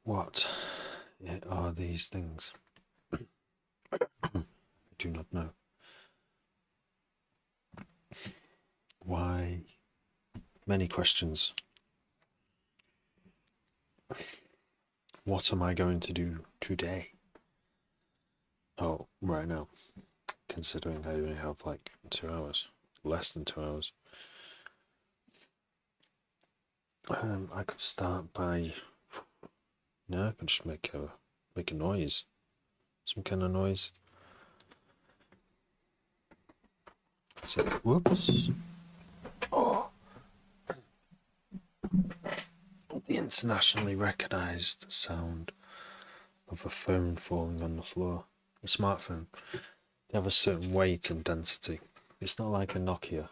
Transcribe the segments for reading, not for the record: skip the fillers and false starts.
What are these things? I do not know. Why? Many questions. What am I going to do today? Oh, right now. Considering I only have like 2 hours. Less than 2 hours. I could start by... No, I could just make a noise. Some kind of noise. So, whoops. Oh. The internationally recognised sound of a phone falling on the floor. A smartphone. They have a certain weight and density. It's not like a Nokia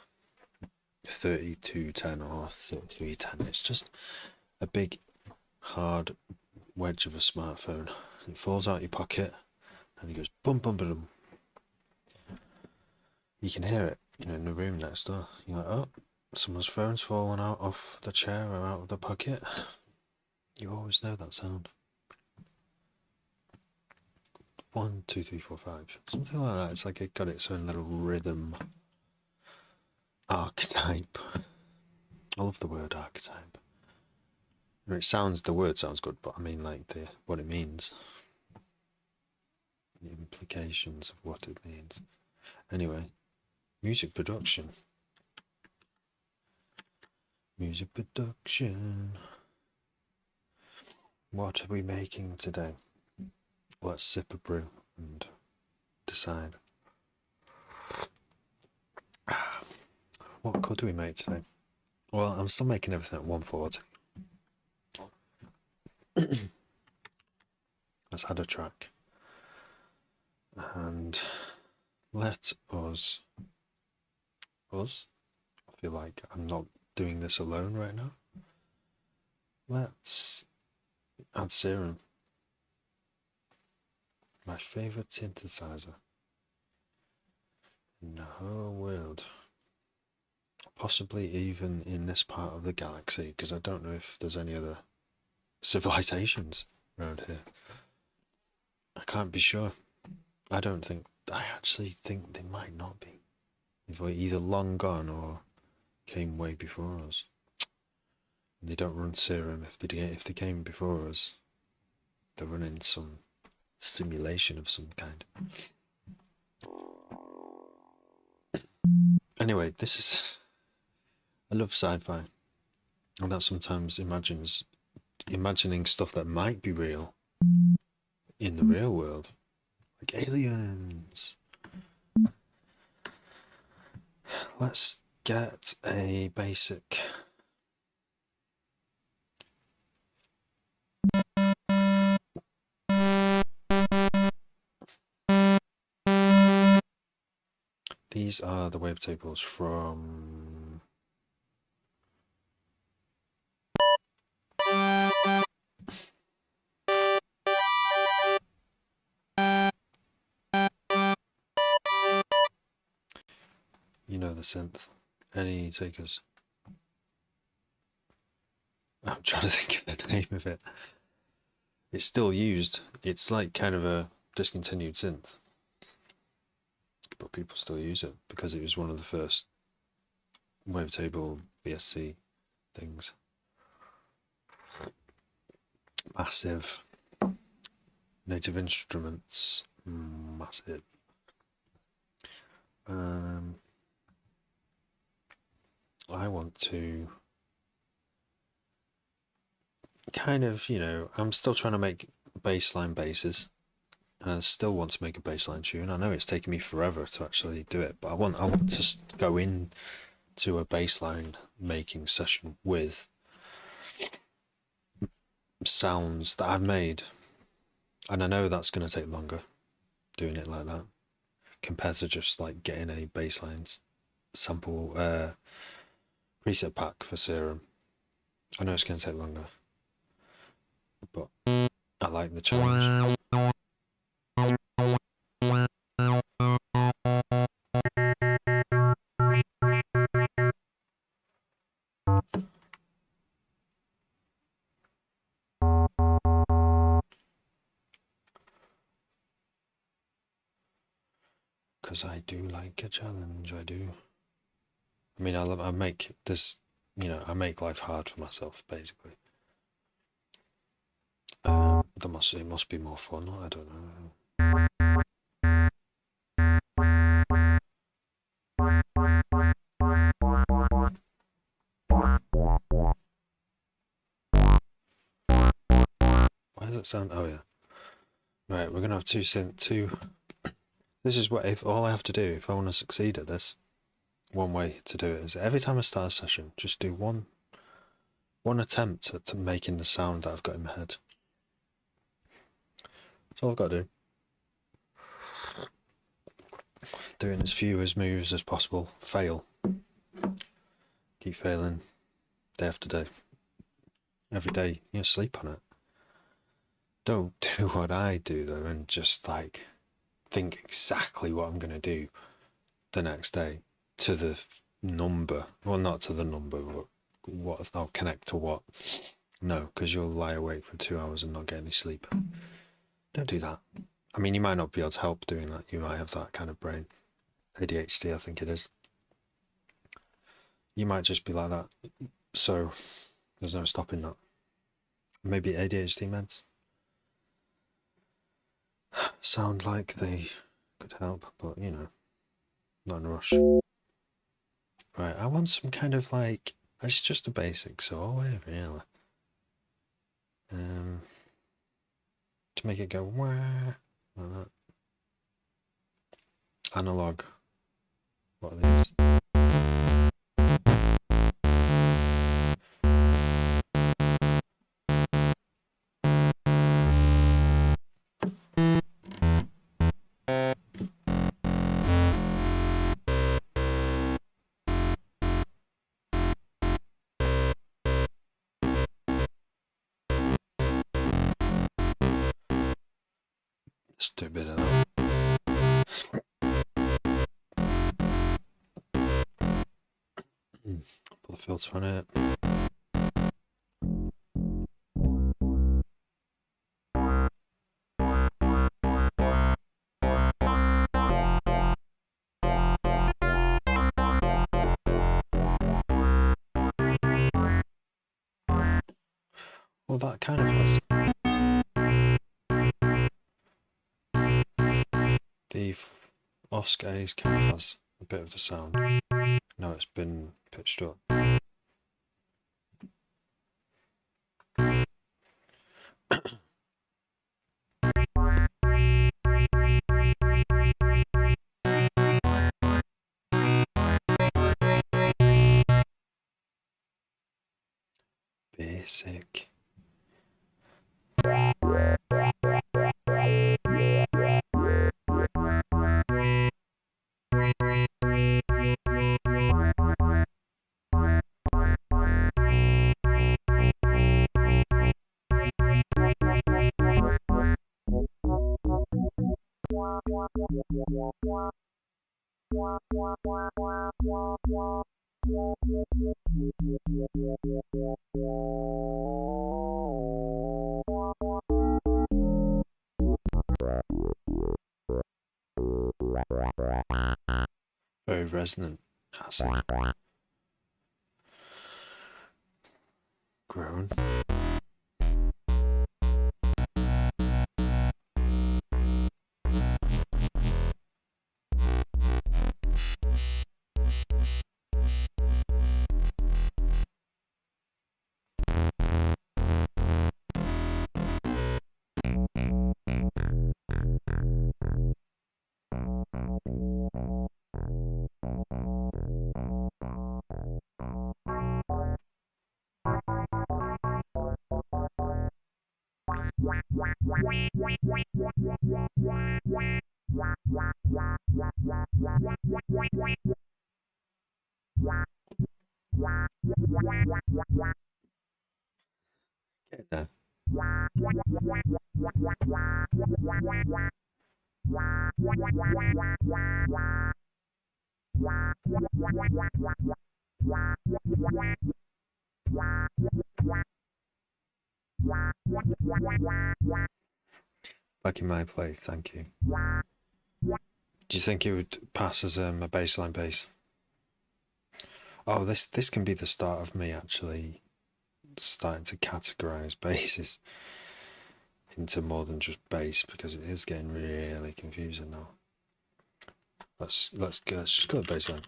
3210 or 3310. It's just a big, hard wedge of a smartphone. It falls out your pocket and it goes bum bum bum. You can hear it, in the room next door. You're like, oh, someone's phone's fallen out of the chair or out of the pocket. You always know that sound. 1, 2, 3, 4, 5. Something like that. It's like it got its own little rhythm archetype. I love the word archetype. The word sounds good, but I mean like what it means. The implications of what it means. Anyway, music production. Music production. What are we making today? Let's sip a brew and decide. What could we make today? Well, I'm still making everything at 140. Let's add a track. And let us, I feel like I'm not doing this alone right now. Let's add Serum. My favourite synthesizer in the whole world. Possibly even in this part of the galaxy, because I don't know if there's any other civilizations around here. I can't be sure. I actually think they might not be. If they're either long gone or came way before us. And they don't run Serum. If they came before us, they're running some simulation of some kind. Anyway, I love sci-fi, and that sometimes imagining stuff that might be real in the real world, like aliens. Let's get a basic. These are the wavetables from the synth. Any takers? I'm trying to think of the name of it. It's still used. It's like kind of a discontinued synth, but people still use it because it was one of the first wavetable VSC things. Massive. Native Instruments, massive. I want to kind of, I'm still trying to make bassline basses, and I still want to make a bassline tune. I know it's taken me forever to actually do it, but I want to go in to a bassline making session with sounds that I've made, and I know that's going to take longer doing it like that compared to just like getting a bassline sample preset pack for Serum. I know it's going to take longer, but I like the challenge. because I do like a challenge. I do. I mean, I make this, I make life hard for myself, basically. It must be more fun. I don't know. Why does it sound? Oh yeah. Right, we're gonna have two synth two. This is what if all I have to do if I want to succeed at this. One way to do it is every time I start a session, just do one attempt at making the sound that I've got in my head. That's all I've got to do. Doing as few as moves as possible. Fail. Keep failing. Day after day. Every day, sleep on it. Don't do what I do though and just like think exactly what I'm going to do the next day to the number. Well, not to the number, but what I'll connect to what. No, because you'll lie awake for 2 hours and not get any sleep. Don't do that. I mean, you might not be able to help doing that. You might have that kind of brain. ADHD, I think it is. You might just be like that. So there's no stopping that. Maybe ADHD meds sound like they could help, but not in a rush. Right, I want some kind of like, it's just a basic saw wave, really. To make it go wah, like that. Analog. What are these? Let's do a bit of that. Put the filter on it. Well, that kind of has the Oscar A's kind of has a bit of the sound. Now it's been pitched up. Basic. Very resonant. Grown. Get there. Back in my play, thank you. Do you think it would pass as a baseline bass? Oh, this can be the start of me actually starting to categorize basses into more than just bass, because it is getting really confusing now. Let's just go to baseline.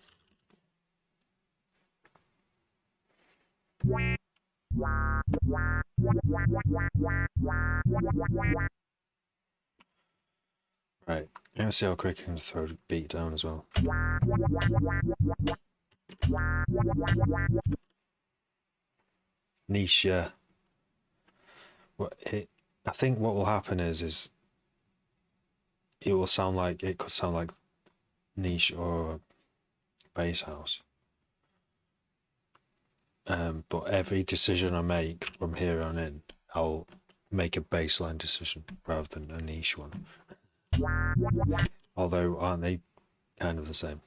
Right, I'm gonna see how quick I can throw the beat down as well. Niche, yeah. I think what will happen is it will sound like, it could sound like niche or bass house. But every decision I make from here on in, I'll make a baseline decision rather than a niche one. Although, aren't they kind of the same?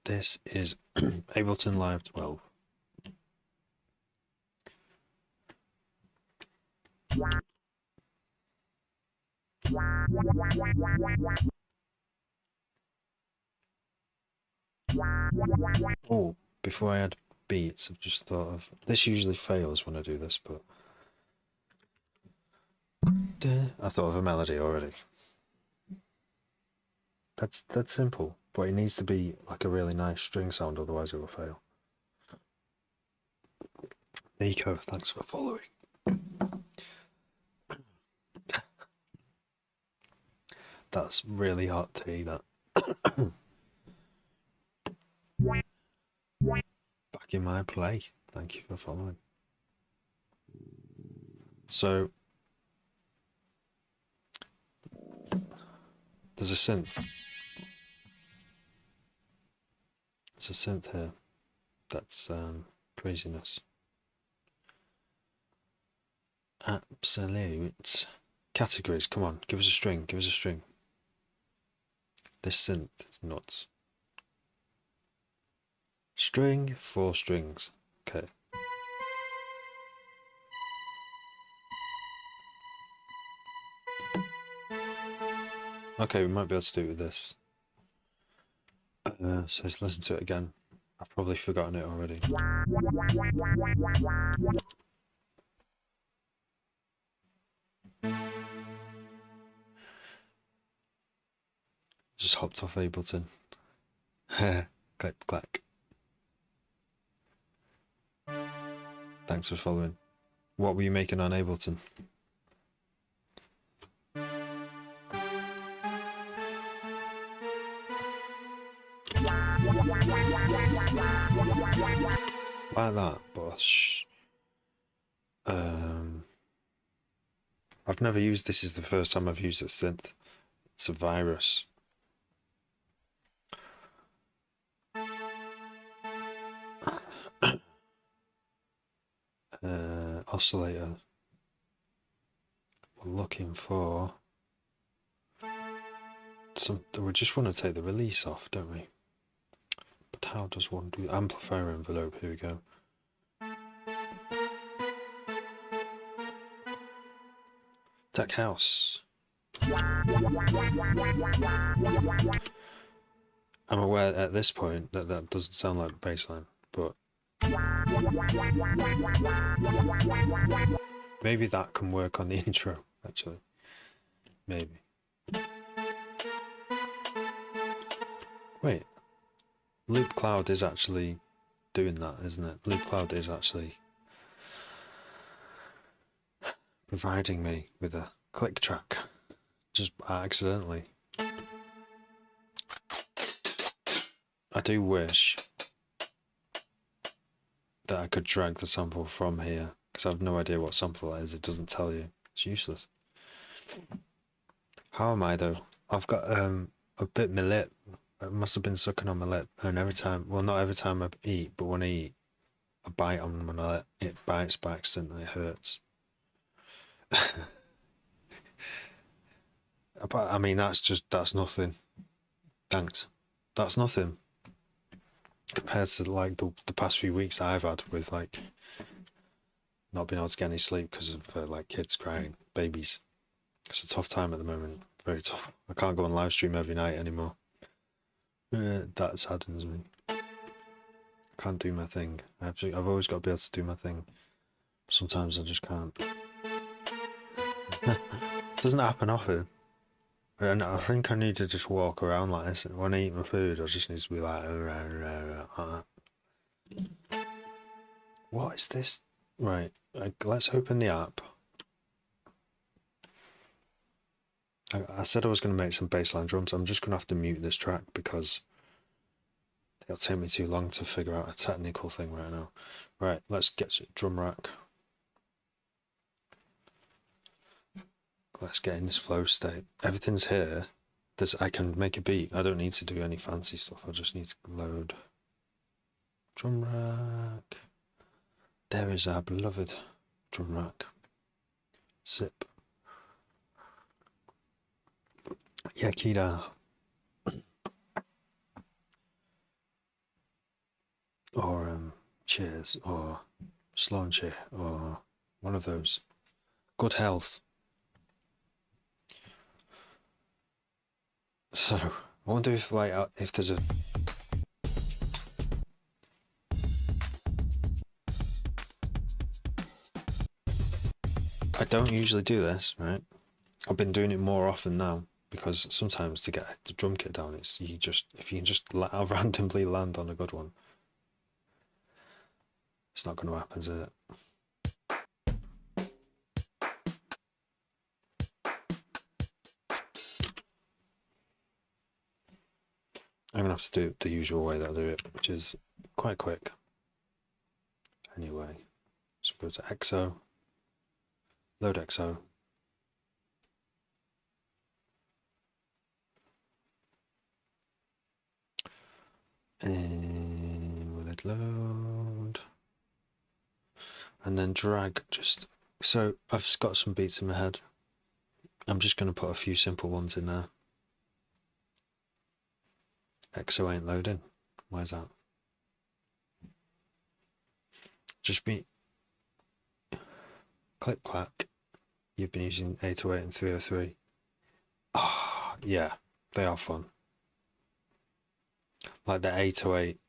This is Ableton Live 12. Oh, before I add beats, I've just thought of, this usually fails when I do this, but I thought of a melody already. That's simple, but it needs to be like a really nice string sound, otherwise it will fail. Nico, thanks for following. That's really hot tea, that. Back in my play. Thank you for following. So, there's a synth. There's a synth here. That's craziness. Absolute categories. Come on, give us a string. Give us a string. This synth is nuts. String, 4 strings. Okay. Okay, we might be able to do it with this. So let's listen to it again. I've probably forgotten it already. Just hopped off Ableton. Click, clack. Thanks for following. What were you making on Ableton? Like that, but I've never used this. Is the first time I've used a synth. It's a virus. Oscillator. We're looking for some. We just want to take the release off, don't we? But how does one do amplifier envelope? Here we go. Tech house. I'm aware at this point that that doesn't sound like bassline, but maybe that can work on the intro, actually. Maybe. Wait. Loop Cloud is actually doing that, isn't it? Loop Cloud is actually providing me with a click track, just accidentally. I do wish that I could drag the sample from here, because I have no idea what sample that is. It doesn't tell you. It's useless. How am I though? I've got a bit my lip. It must have been sucking on my lip, and every time, well, not every time I eat, but when I eat, I bite on my lip. It bites by accident and it hurts. But I mean, that's nothing. Thanks. That's nothing compared to like the past few weeks that I've had with like not being able to get any sleep because of like kids crying, babies. It's a tough time at the moment. Very tough. I can't go on live stream every night anymore. That saddens me. I can't do my thing. I've always got to be able to do my thing. Sometimes I just can't. It doesn't happen often. And I think I need to just walk around like this. When I eat my food, I just need to be like that. What is this? Right, let's open the app. I said I was going to make some bassline drums. I'm just going to have to mute this track because it'll take me too long to figure out a technical thing right now. Right, let's get to drum rack. Let's get in this flow state. Everything's here. I can make a beat. I don't need to do any fancy stuff. I just need to load drum rack. There is our beloved drum rack. Sip. Yakida. Or cheers, or Sloanche, or one of those. Good health. So, I wonder if like if there's a I don't usually do this, right? I've been doing it more often now because sometimes to get the drum kit down, it's if you can just randomly land on a good one, it's not going to happen, is it? I'm going to have to do it the usual way that I do it, which is quite quick. Anyway, so go to EXO, load EXO. And will it load? And then drag just so I've got some beats in my head. I'm just going to put a few simple ones in there. EXO ain't loading. Why is that? Just be click clack. You've been using 808 and 303. Ah, yeah, they are fun. Like the 808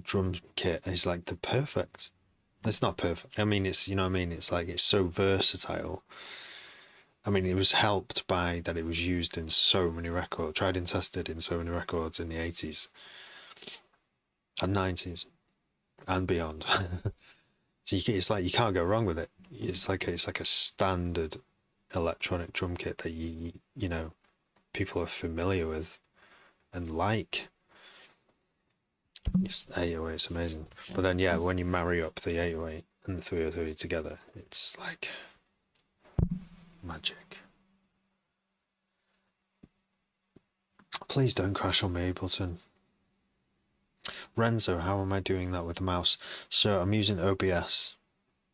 drum kit is like the perfect. It's not perfect. I mean, it's, you know what I mean? It's like, it's so versatile. I mean, it was helped by that it was used in so many records, tried and tested in so many records in the 80s and 90s and beyond. So it's like you can't go wrong with it. It's like a standard electronic drum kit that you know people are familiar with and like. It's 808, it's amazing. But then yeah, when you marry up the 808 and the 303 together, it's like magic. Please don't crash on me, Ableton. Renzo, how am I doing that with the mouse? So I'm using OBS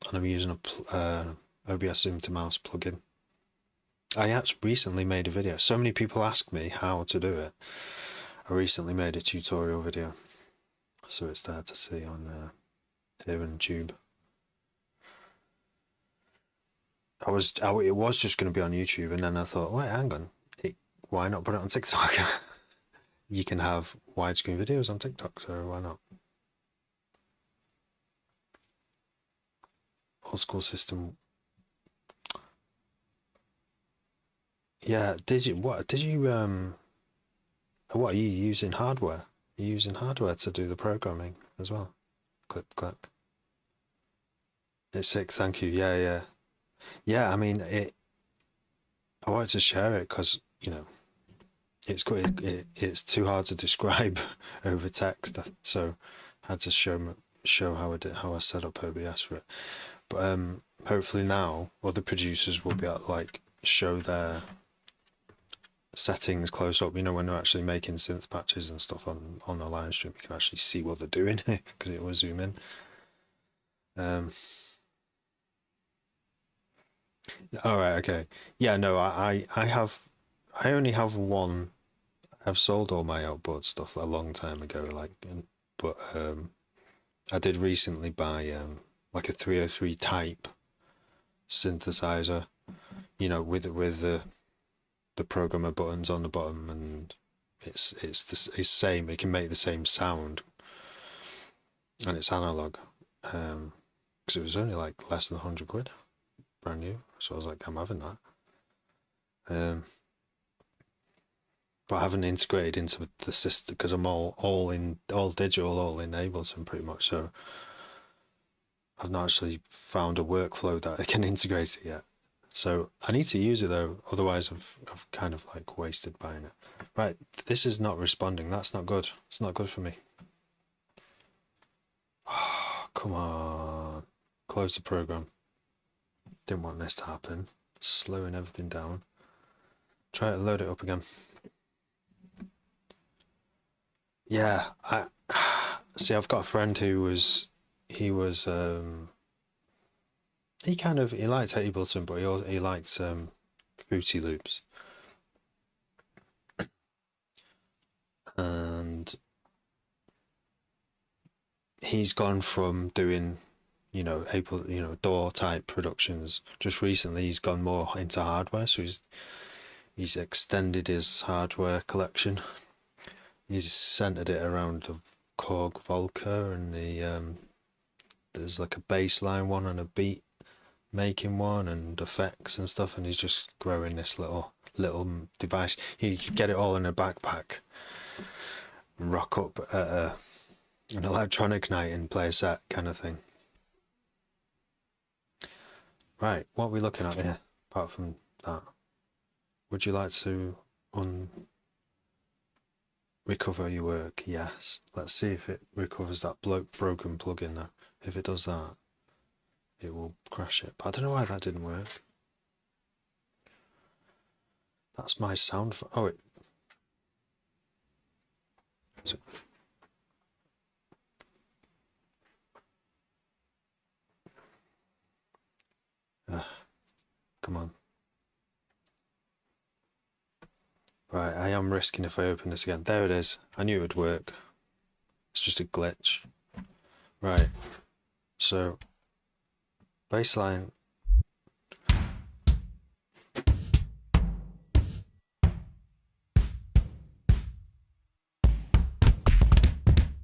and I'm using a OBS Zoom to Mouse plugin. I actually recently made a video. So many people ask me how to do it. I recently made a tutorial video, so it's there to see on here on YouTube. It was just going to be on YouTube, and then I thought, wait, hang on, why not put it on TikTok? You can have widescreen videos on TikTok, so why not? Old school system. Yeah, what are you using hardware? Are you using hardware to do the programming as well? Click, clack. It's sick, thank you. Yeah. Yeah, I mean, I wanted to share it because, you know, it's good. It's too hard to describe over text, so I had to show how I set up OBS for it. But hopefully now other producers will be able to like show their settings close up. You know, when they're actually making synth patches and stuff on a live stream, you can actually see what they're doing because it will zoom in. All right, okay. Yeah, no, I only have one. I've sold all my outboard stuff a long time ago, but I did recently buy like a 303 type synthesizer, with the programmer buttons on the bottom, and it's same. It can make the same sound, and it's analog. Because it was only like less than 100 quid, brand new. So I was like, I'm having that. Um, but I haven't integrated into the system because I'm all digital, all in Ableton pretty much. So I've not actually found a workflow that I can integrate it yet. So I need to use it though, otherwise I've kind of like wasted buying it. Right, this is not responding. That's not good. It's not good for me. Oh, come on. Close the program. Didn't want this to happen. Slowing everything down. Try to load it up again. Yeah, I see. I've got a friend who was he was he liked Ableton, but he liked Fruity Loops, and he's gone from doing DAW type productions. Just recently, he's gone more into hardware, so he's extended his hardware collection. He's centered it around the Korg Volca, and there's like a bass line one and a beat making one and effects and stuff, and he's just growing this little device. He could get it all in a backpack, rock up at an electronic night and play a set kind of thing. Right, what are we looking at here apart from that? Would you like to recover your work? Yes. Let's see if it recovers that broken plugin though. If it does that, it will crash it. But I don't know why that didn't work. That's my sound. Oh, it. Come on. Right, I am risking if I open this again. There it is. I knew it would work. It's just a glitch. Right. So, baseline.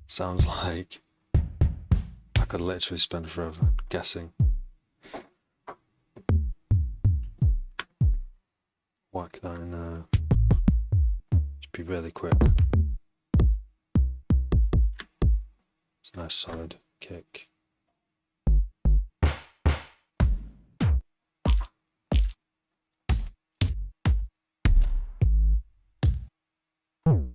Sounds like I could literally spend forever guessing. Whack that in there. Just be really quick. It's a nice solid kick. Oh.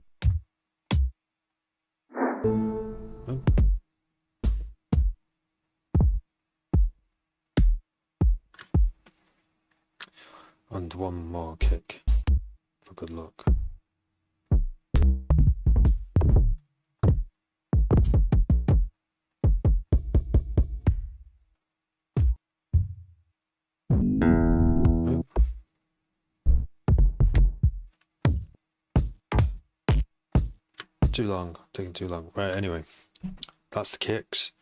And one more kick for good luck. Oh. Too long, taking too long. Right, anyway, that's the kicks.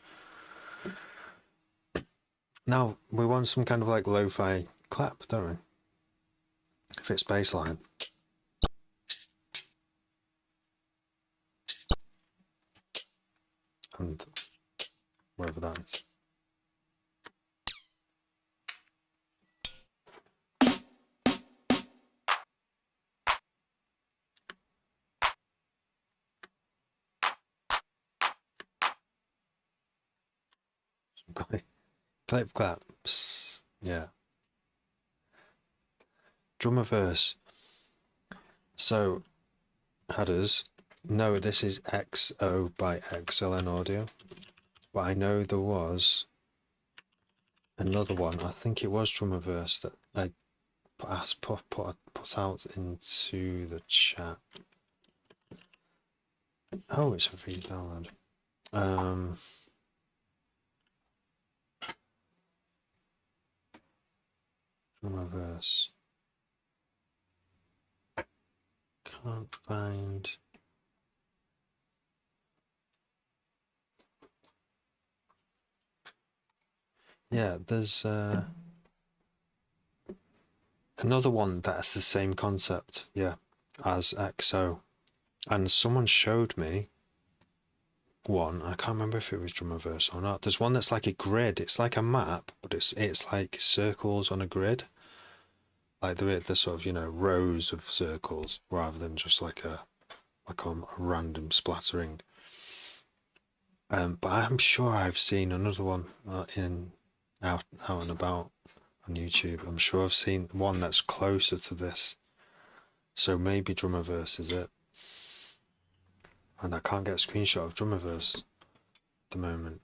Now we want some kind of like lo-fi clap, don't we? If it's bassline. And wherever that is. Clip claps. Yeah. Drummer verse. So, headers. No, this is XO by XLN Audio. But I know there was another one. I think it was drummer verse that I put out into the chat. Oh, it's a free download. Drummerverse. Can't find. Yeah, there's another one that's the same concept, yeah, as XO. And someone showed me one. I can't remember if it was Drummerverse or not. There's one that's like a grid. It's like a map, but it's like circles on a grid. Like the sort of, you know, rows of circles rather than just like a random splattering. But I'm sure I've seen another one out and about on YouTube. I'm sure I've seen one that's closer to this. So maybe Drummerverse is it. And I can't get a screenshot of Drummerverse at the moment.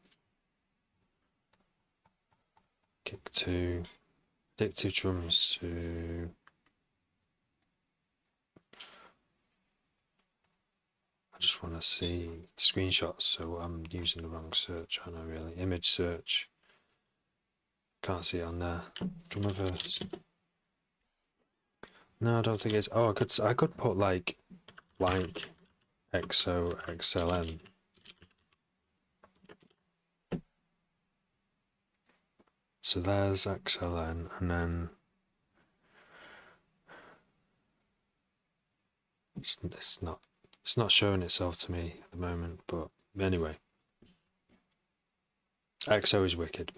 Kick 2, addictive drums to. I just want to see screenshots, so I'm using the wrong search, aren't I really? Image search. Can't see it on there. Drummerverse. No, I don't think it's. Oh, I could put like XO XLN. So there's XLN, and then it's not showing itself to me at the moment. But anyway, XO is wicked.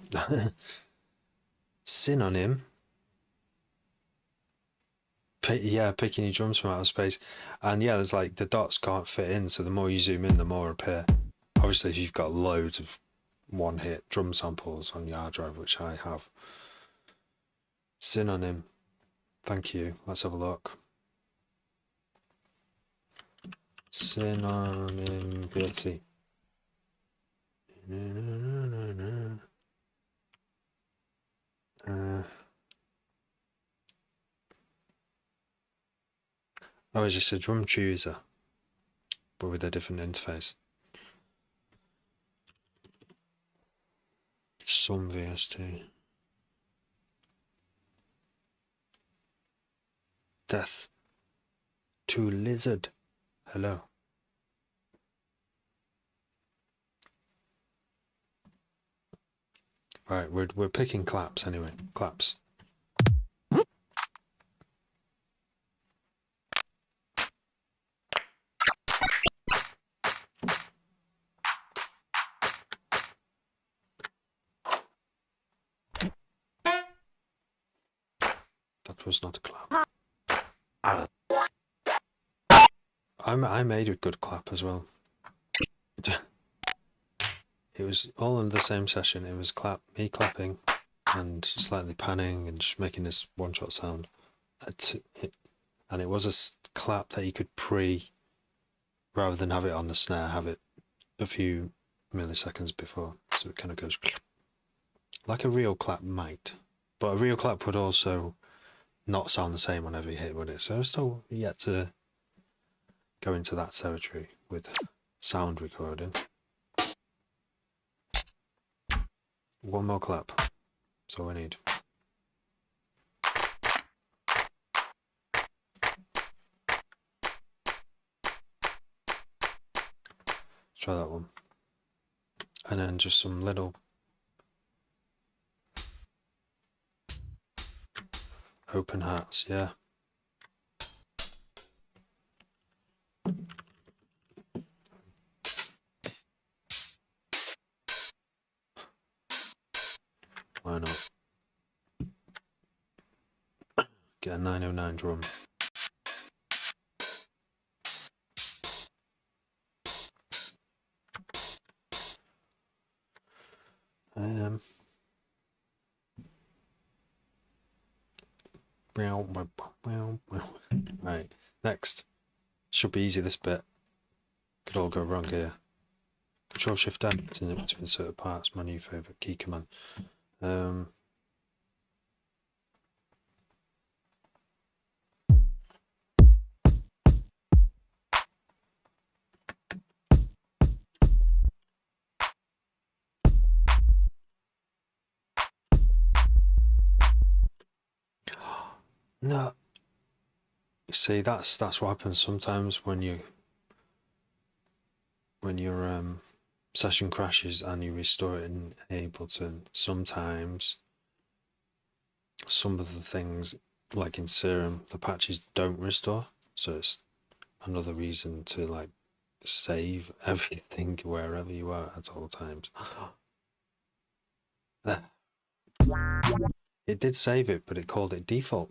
Synonym. Yeah, picking your drums from outer space, and yeah, there's like the dots can't fit in, so the more you zoom in, the more appear. Obviously, if you've got loads of one-hit drum samples on your hard drive, which I have. Synonym. Thank you. Let's have a look. Synonym VLC. Oh, it's just a drum chooser, but with a different interface. Some VST. Death to Lizard. Hello. Right, we're picking claps anyway. Claps. That was not a clap. I made a good clap as well. It was all in the same session. It was me clapping and slightly panning and just making this one-shot sound. And it was a clap that you could rather than have it on the snare, have it a few milliseconds before. So it kind of goes like a real clap might. But a real clap would also not sound the same whenever you hit, would it? So I'm still yet to go into that territory with sound recording. One more clap. That's all we need. Let's try that one. And then just some little open hats, yeah. Why not? Get a 909 drum. Right, next. Should be easy, this bit. Could all go wrong here. Control Shift N to insert parts, my new favourite key command. No. See, that's what happens sometimes when your session crashes and you restore it in Ableton. Sometimes some of the things, like in Serum, the patches don't restore, so it's another reason to like save everything wherever you are at all times. It did save it, but it called it default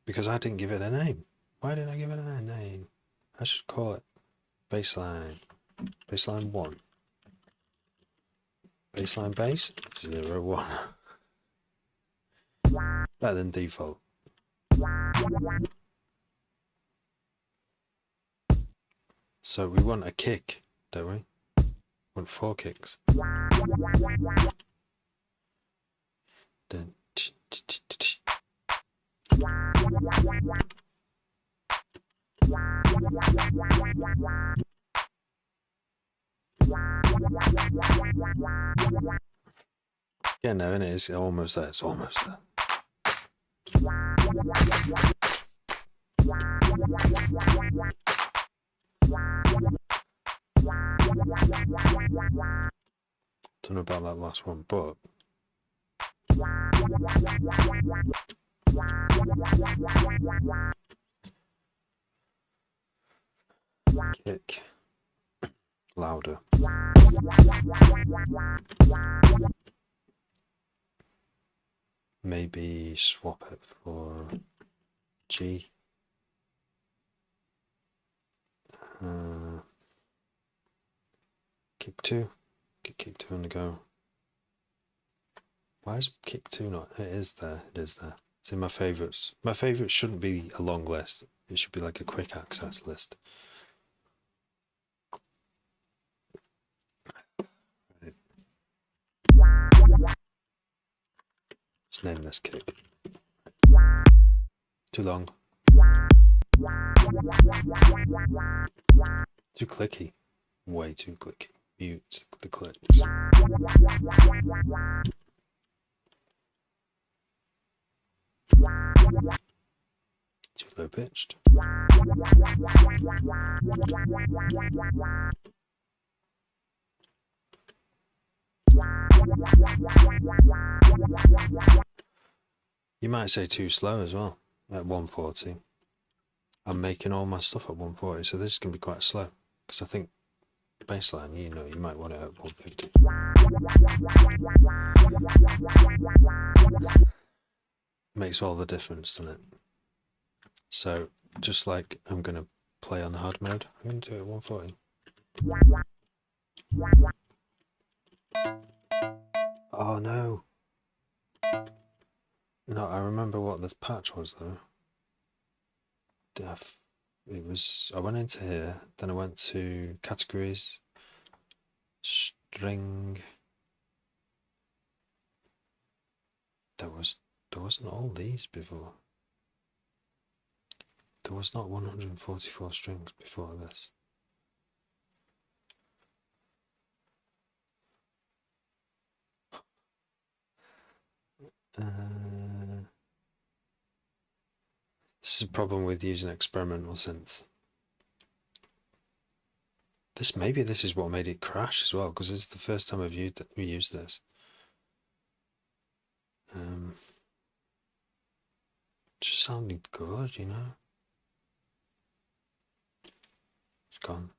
because I didn't give it a name. Why didn't I give it a name? I should call it baseline 1, baseline bass 0 1. Better than default. So we want a kick, don't we? We want 4 kicks. Then yeah, no, and it's almost there. It's almost there. Don't know about that last one, but kick louder. Maybe swap it for G. Kick 2. Kick 2 on the go. Why is kick 2 not? It is there. It is there. It's in my favourites. My favourites shouldn't be a long list. It should be like a quick access list. Right. Let's name this kick. Too long. Too clicky. Way too clicky. Mute the clicks. Too low pitched. You might say too slow as well at 140. I'm making all my stuff at 140, so this is going to be quite slow because I think baseline, you know, you might want it at 150. Makes all the difference, doesn't it? So just like I'm going to play on the hard mode, I'm going to do it at 140. Oh no. No, I remember what this patch was though. It was, I went into here, then I went to categories, string. There wasn't all these before. There was not 144 strings before this. This is a problem with using experimental synths. Maybe this is what made it crash as well, because this is the first time we used this. Just sounded good, you know. It's gone.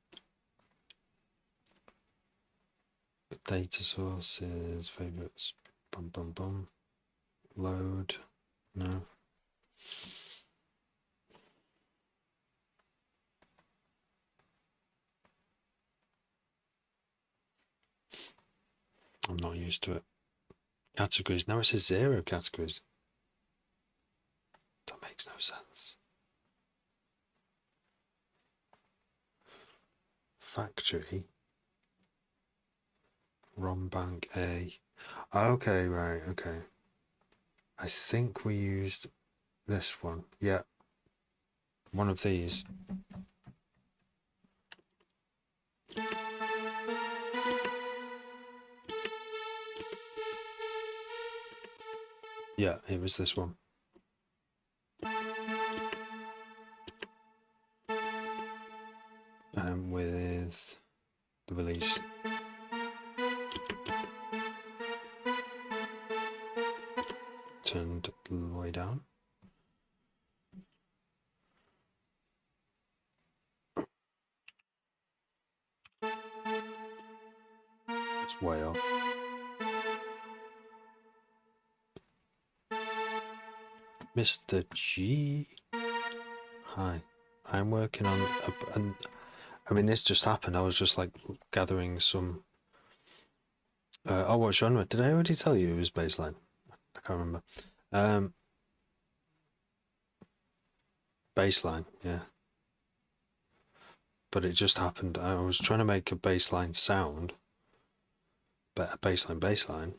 Data sources, favorites, bum bum bum. Load, no. I'm not used to it. Categories, now it says 0 categories. That makes no sense. Factory. ROM bank A. Okay, right, okay. I think we used this one. Yeah. One of these. Yeah, it was this one. noise. Turned the way down. It's way off. Mr. G. Hi. I'm working on and I mean this just happened. I was just like gathering some oh, what genre? Did I already tell you it was bassline? I can't remember. Bassline, yeah. But it just happened. I was trying to make a bassline sound, but a bassline.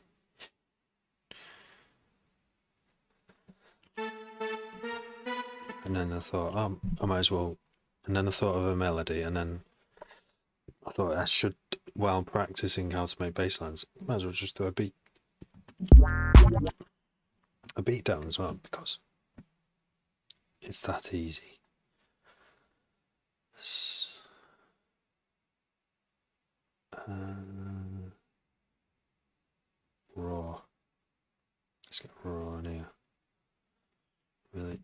And then I thought, oh, I might as well. And then I thought of a melody, and then I thought I should, while practicing how to make basslines, might as well just do a beat down as well, because it's that easy. Raw. Let's get raw in here. Really.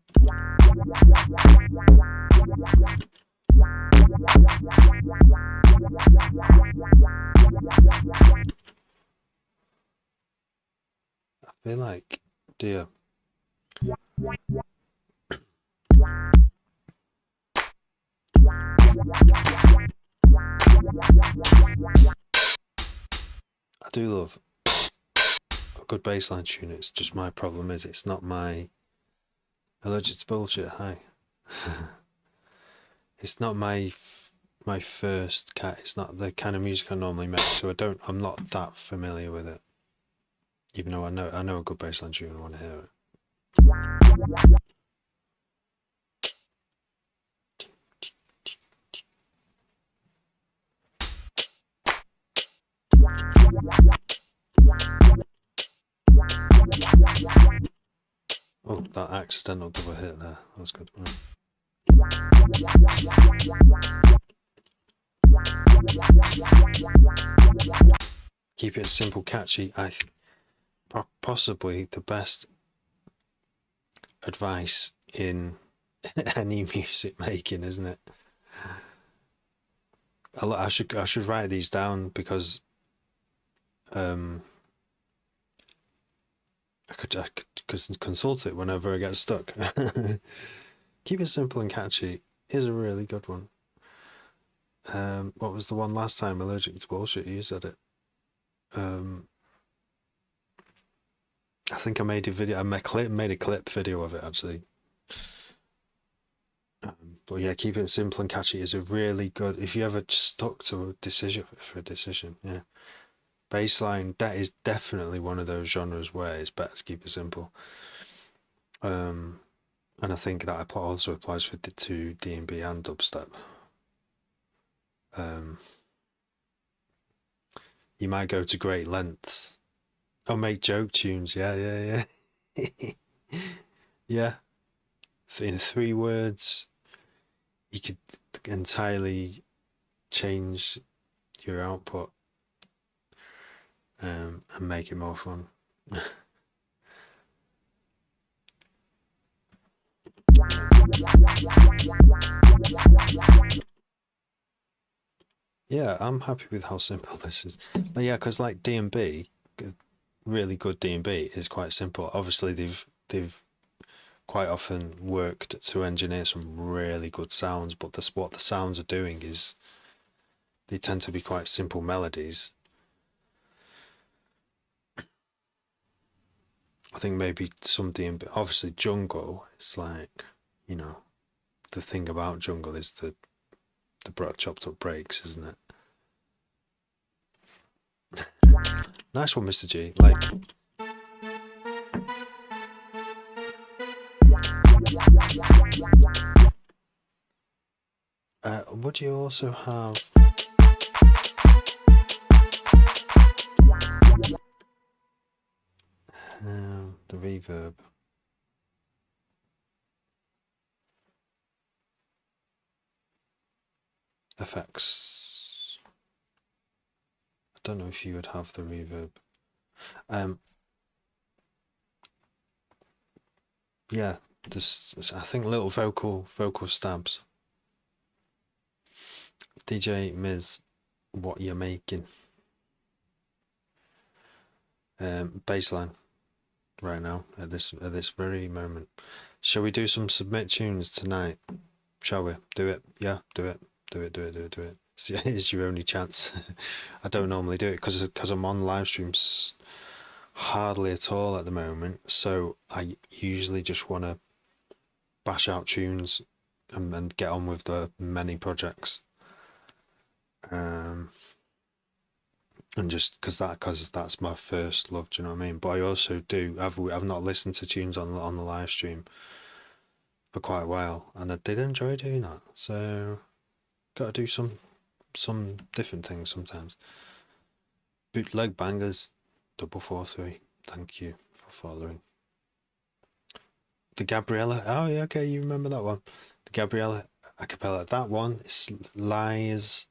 I feel like, dear. I do love a good bassline tune. It's just my problem is it's not my allergic to bullshit. Hi. It's not my first cat. It's not the kind of music I normally make, so I'm not that familiar with it. Even though I know a good bassline tune, I want to hear it. Oh, that accidental double hit there. That was good. Keep it simple, catchy. Possibly the best advice in any music making, isn't it? I should write these down because I could consult it whenever I get stuck. Keep it simple and catchy is a really good one. What was the one last time? Allergic to bullshit. You said it. I think I made a video. I made a clip video of it actually. But yeah, keep it simple and catchy is a really good. If you ever stuck to a decision, yeah. Bassline, that is definitely one of those genres where it's better to keep it simple. And I think that also applies to D&B and dubstep. You might go to great lengths. Oh, make joke tunes. Yeah. Yeah. In 3 words, you could entirely change your output and make it more fun. Yeah, I'm happy with how simple this is. But yeah, because like D&B, really good D&B is quite simple. Obviously, they've quite often worked to engineer some really good sounds, but what the sounds are doing is they tend to be quite simple melodies. I think maybe some D&B, obviously jungle, it's like, you know, the thing about jungle is the chopped up breaks, isn't it? Nice one, Mr. G. Like, would you also have the reverb? Effects. don't know if you would have the reverb. Yeah, just I think little vocal stabs. DJ Miz, what you're making? Baseline right now at this very moment. Shall we do some submit tunes tonight? Shall we do it? Yeah, do it. Do it. It's your only chance. I don't normally do it because I'm on live streams hardly at all at the moment, so I usually just want to bash out tunes and get on with the many projects. And just because that's my first love, do you know what I mean? But I also do. I've not listened to tunes on the live stream for quite a while, and I did enjoy doing that. So, got to do some different things sometimes. Bootleg bangers, 443. Thank you for following. The Gabriella. Oh yeah, okay, you remember that one. The Gabriella a cappella. That one lies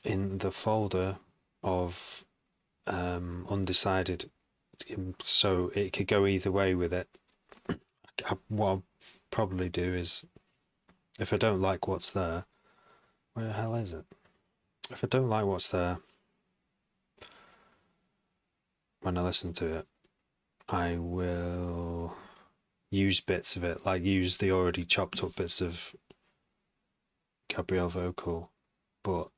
in the folder of undecided, so it could go either way with it. What I'll probably do is, if I don't like what's there, where the hell is it? If I don't like what's there when I listen to it, I will use bits of it, like use the already chopped up bits of Gabrielle vocal, but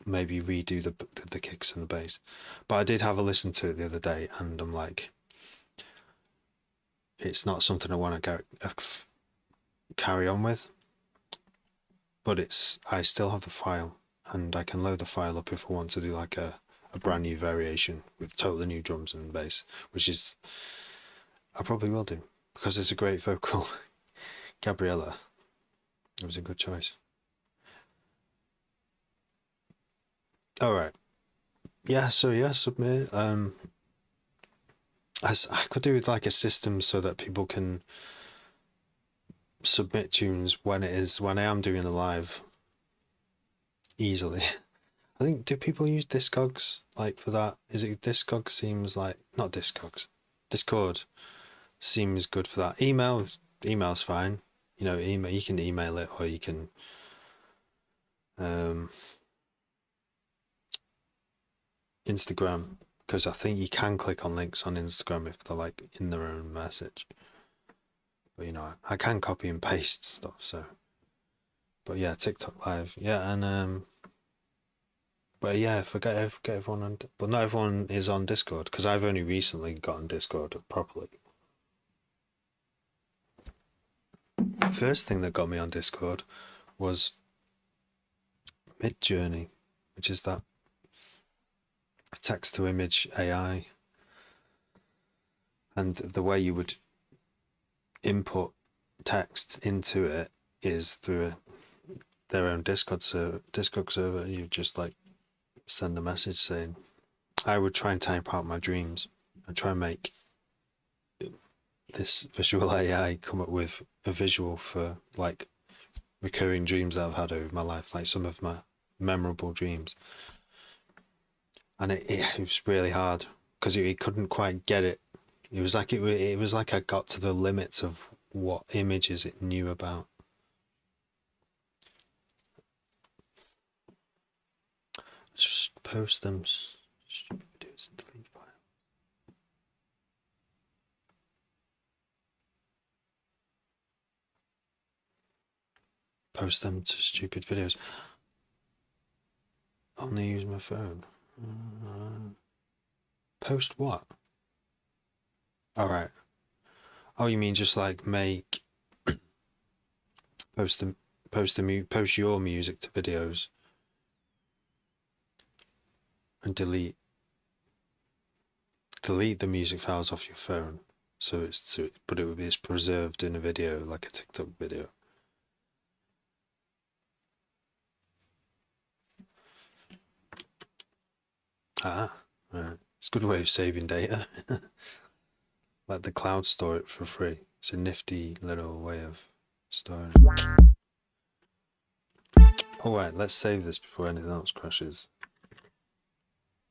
maybe redo the kicks and the bass. But I did have a listen to it the other day, and I'm like, it's not something I want to carry on with. But I still have the file, and I can load the file up if I want to do like a brand new variation with totally new drums and bass, which is I probably will do because it's a great vocal. Gabriella, it was a good choice. All right, yeah. So yeah, submit. I could do like a system so that people can submit tunes when I am doing a live easily. I think, do people use Discogs like for that? Is it Discogs? Seems like not Discogs. Discord seems good for that. Email's fine. You know, you can email it, or you can Instagram, because I think you can click on links on Instagram if they're like in their own message. But you know, I can copy and paste stuff. So, but yeah, TikTok Live, yeah, and but yeah, forget everyone on, but not everyone is on Discord because I've only recently gotten Discord properly. The first thing that got me on Discord was Midjourney, which is that text to image AI, and the way you would input text into it is through their own Discord server. You just like send a message saying, I would try and type out my dreams and try and make this visual AI come up with a visual for like recurring dreams that I've had over my life, like some of my memorable dreams. And it was really hard because it couldn't quite get it. It was like I got to the limits of what images it knew about. Just post them. Stupid videos and delete file. Post them to stupid videos. Only use my phone. Post what? All right. Oh, you mean just like make post your music to videos and delete the music files off your phone, but it would be preserved in a video like a TikTok video. Right. It's a good way of saving data. Let the cloud store it for free. It's a nifty little way of storing it. Alright, let's save this before anything else crashes.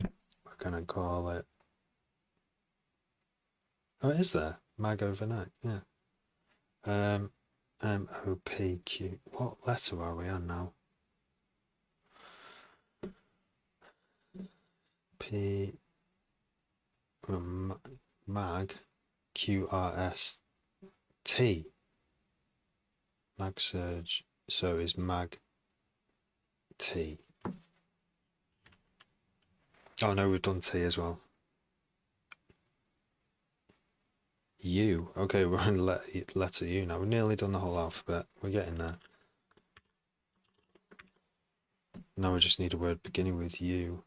We're gonna call it... Oh, it is there. Mag overnight, yeah. MOPQ. What letter are we on now? P... Mag... QRST. Mag surge. So is Mag T. Oh no, we've done T as well. U. Okay, we're on letter U now. We've nearly done the whole alphabet. We're getting there. Now we just need a word beginning with U.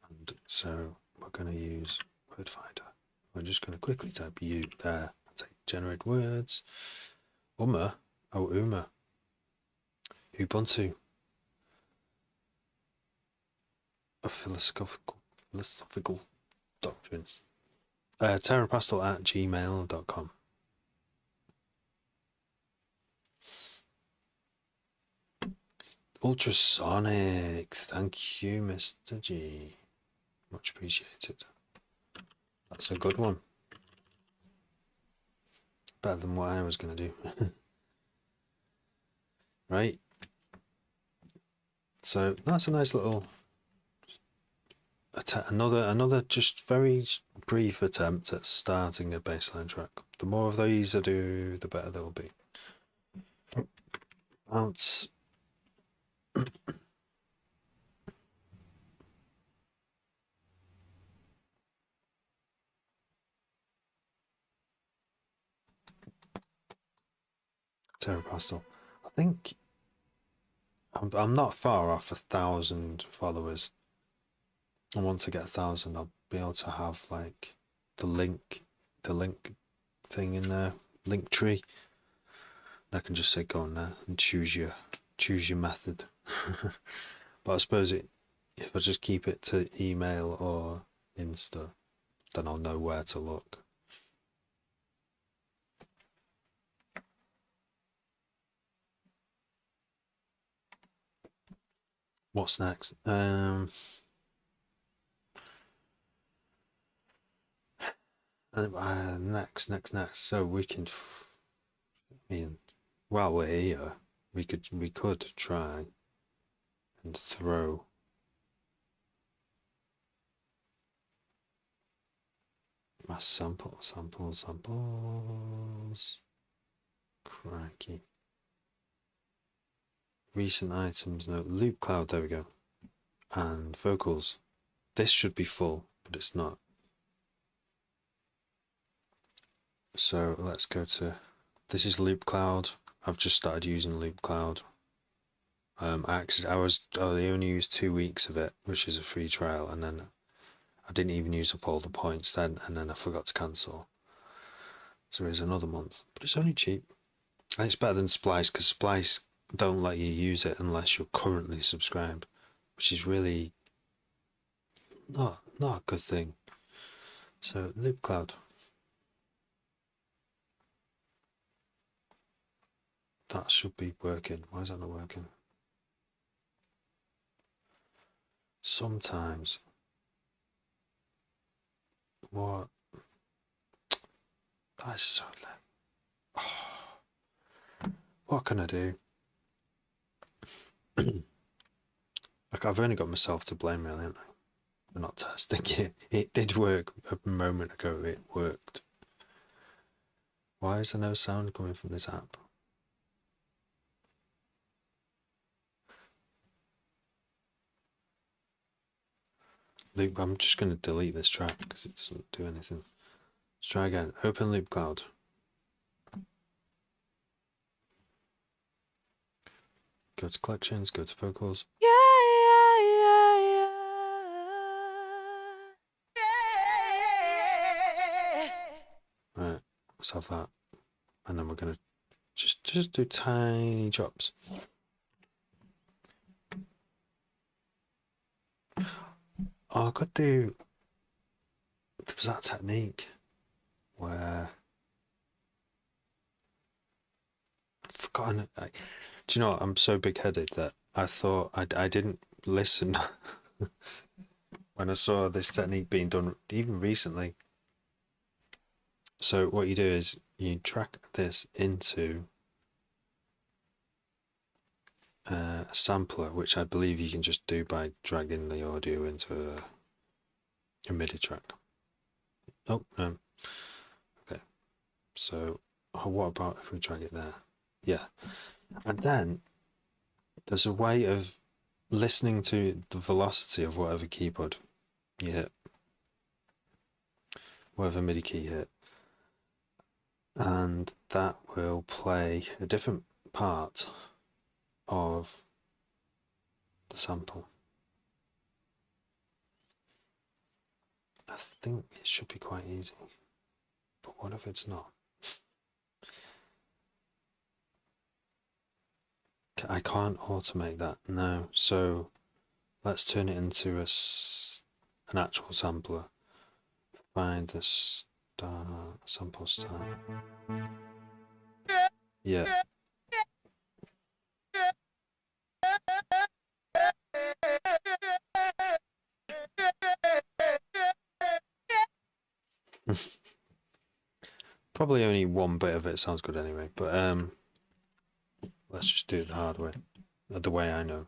And so we're going to use word finder. We're just going to quickly type U there and say generate words. Uma. Oh, Uma. Ubuntu. A philosophical doctrine. Terrapastel@gmail.com. Ultrasonic. Thank you, Mr. G. Much appreciated. That's a good one. Better than what I was going to do. Right. So that's a nice little another just very brief attempt at starting a bassline track. The more of these I do, the better they'll be. Bounce. Terrapastel. I think I'm not far off 1,000 followers. And once I get 1,000, I'll be able to have like the link thing in there, link tree. And I can just say go on there and choose your method. But I suppose if I just keep it to email or Insta, then I'll know where to look. What's next? Next. So we can. I mean, while we're here, we could try and throw my samples. Crikey. Recent items, no, loop cloud, there we go. And vocals. This should be full, but it's not. So let's go to, this is loop cloud. I've just started using loop cloud. I only used 2 weeks of it, which is a free trial, and then I didn't even use up all the points then, and then I forgot to cancel. So there's another month, but it's only cheap. And it's better than Splice, because Splice don't let you use it unless you're currently subscribed, which is really not a good thing. So loop cloud. That should be working. Why is that not working? Sometimes. What? That's so late. Oh. What can I do? Like, I've only got myself to blame, really, haven't I? For not testing it. It did work a moment ago. It worked. Why is there no sound coming from this app? Loop. I'm just going to delete this track because it doesn't do anything. Let's try again. Open loop cloud. Go to collections, go to vocals. Yeah. Right, let's have that. And then we're going to just do tiny chops. Oh, I could do there was that technique where I've forgotten. Do you know what? I'm so big-headed that I thought I didn't listen when I saw this technique being done even recently. So what you do is you track this into a sampler, which I believe you can just do by dragging the audio into a MIDI track. Oh, no. Okay. So what about if we drag it there? Yeah. And then there's a way of listening to the velocity of whatever keyboard you hit, whatever MIDI key you hit. And that will play a different part of the sample. I think it should be quite easy, but what if it's not? I can't automate that, no. So let's turn it into an actual sampler. Find the sample start. Yeah. Probably only one bit of it sounds good anyway, but let's just do it the hard way, the way I know.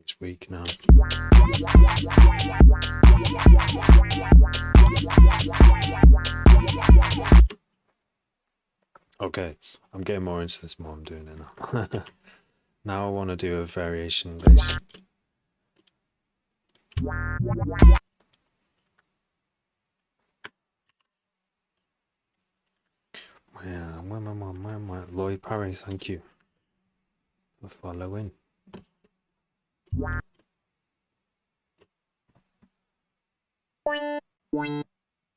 It's weak now. Okay, I'm getting more into this more I'm doing it now. Now I want to do a variation based. Yeah, Lloyd Parry, thank you for following.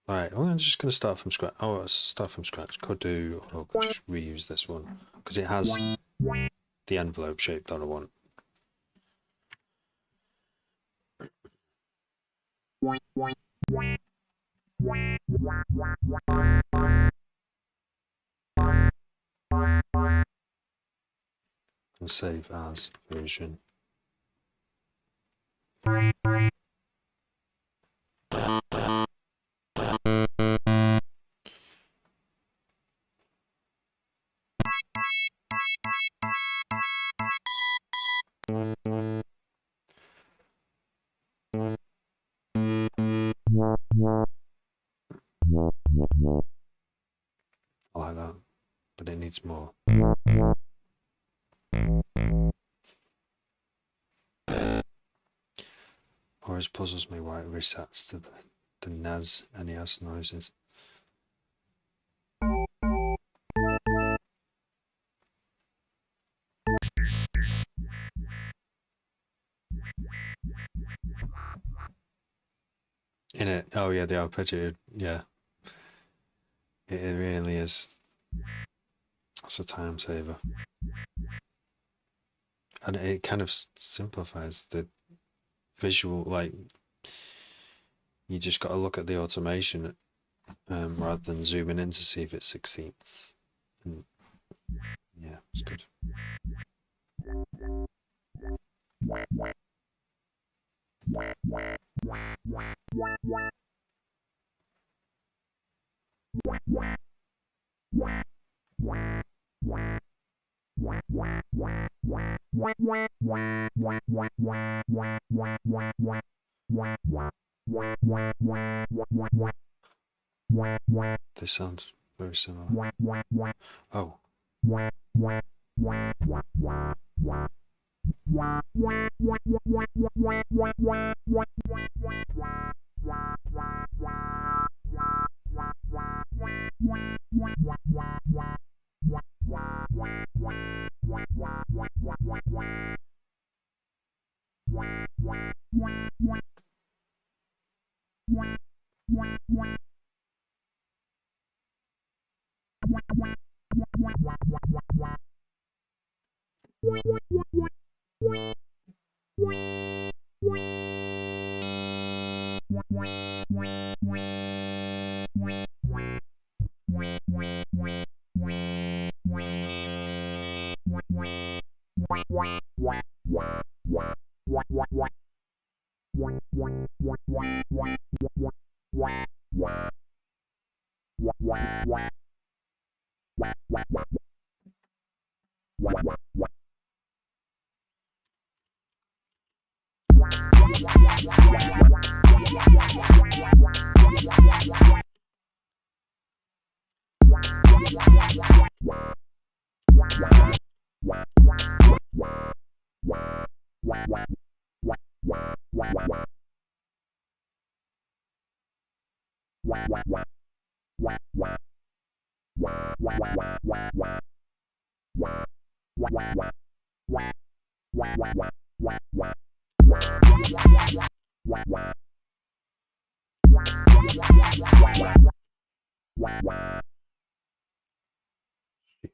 Alright, I'm just going to start from scratch. Oh, start from scratch. Could do, or could just reuse this one because it has the envelope shape that I want. And save as version. I like that, but it needs more. Always puzzles me why it resets to the NES noises. In it. Oh yeah, the arpeggio. Yeah, it really is. It's a time saver, and it kind of simplifies the visual. Like you just got to look at the automation rather than zooming in to see if it succeeds. And yeah, it's good. This sounds very similar. Oh.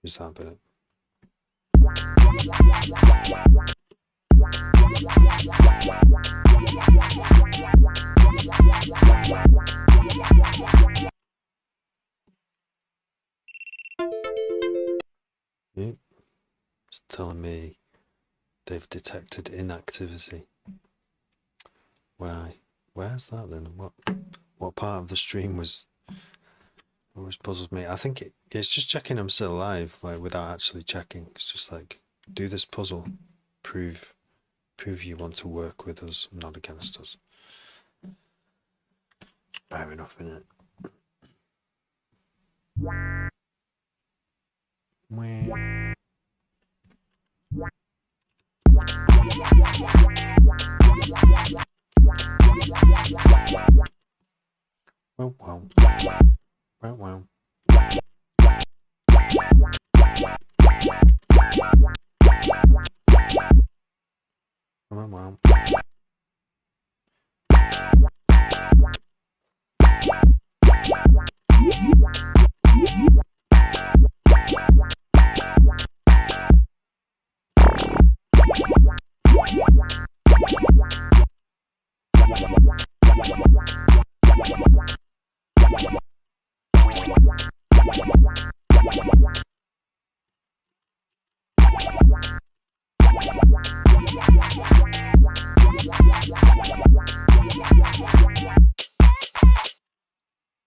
Use that bit. Yeah. It's telling me they've detected inactivity. Why? Where's that then? What part of the stream was always puzzles me? I think it's just checking I'm still alive, like without actually checking. It's just like, do this puzzle, prove you want to work with us, not against us. Fair enough, innit? Wow, wow. Wow, wow. Wow, wow.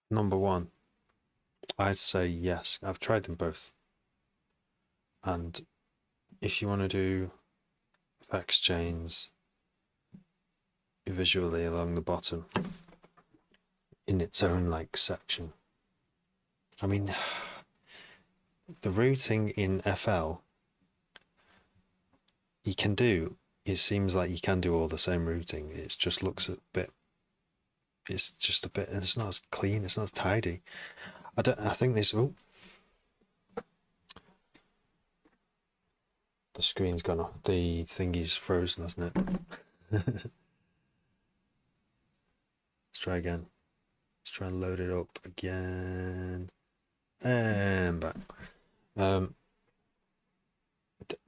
Number one, I'd say yes. I've tried them both. And if you want to do effects chains visually along the bottom in its own like section, I mean, the routing in FL you can do. It seems like you can do all the same routing. It just looks a bit. It's just a bit. It's not as clean. It's not as tidy. I think this. Oh, the screen's gone off. The thingy's frozen, hasn't it? Let's try again. Let's try and load it up again. And back.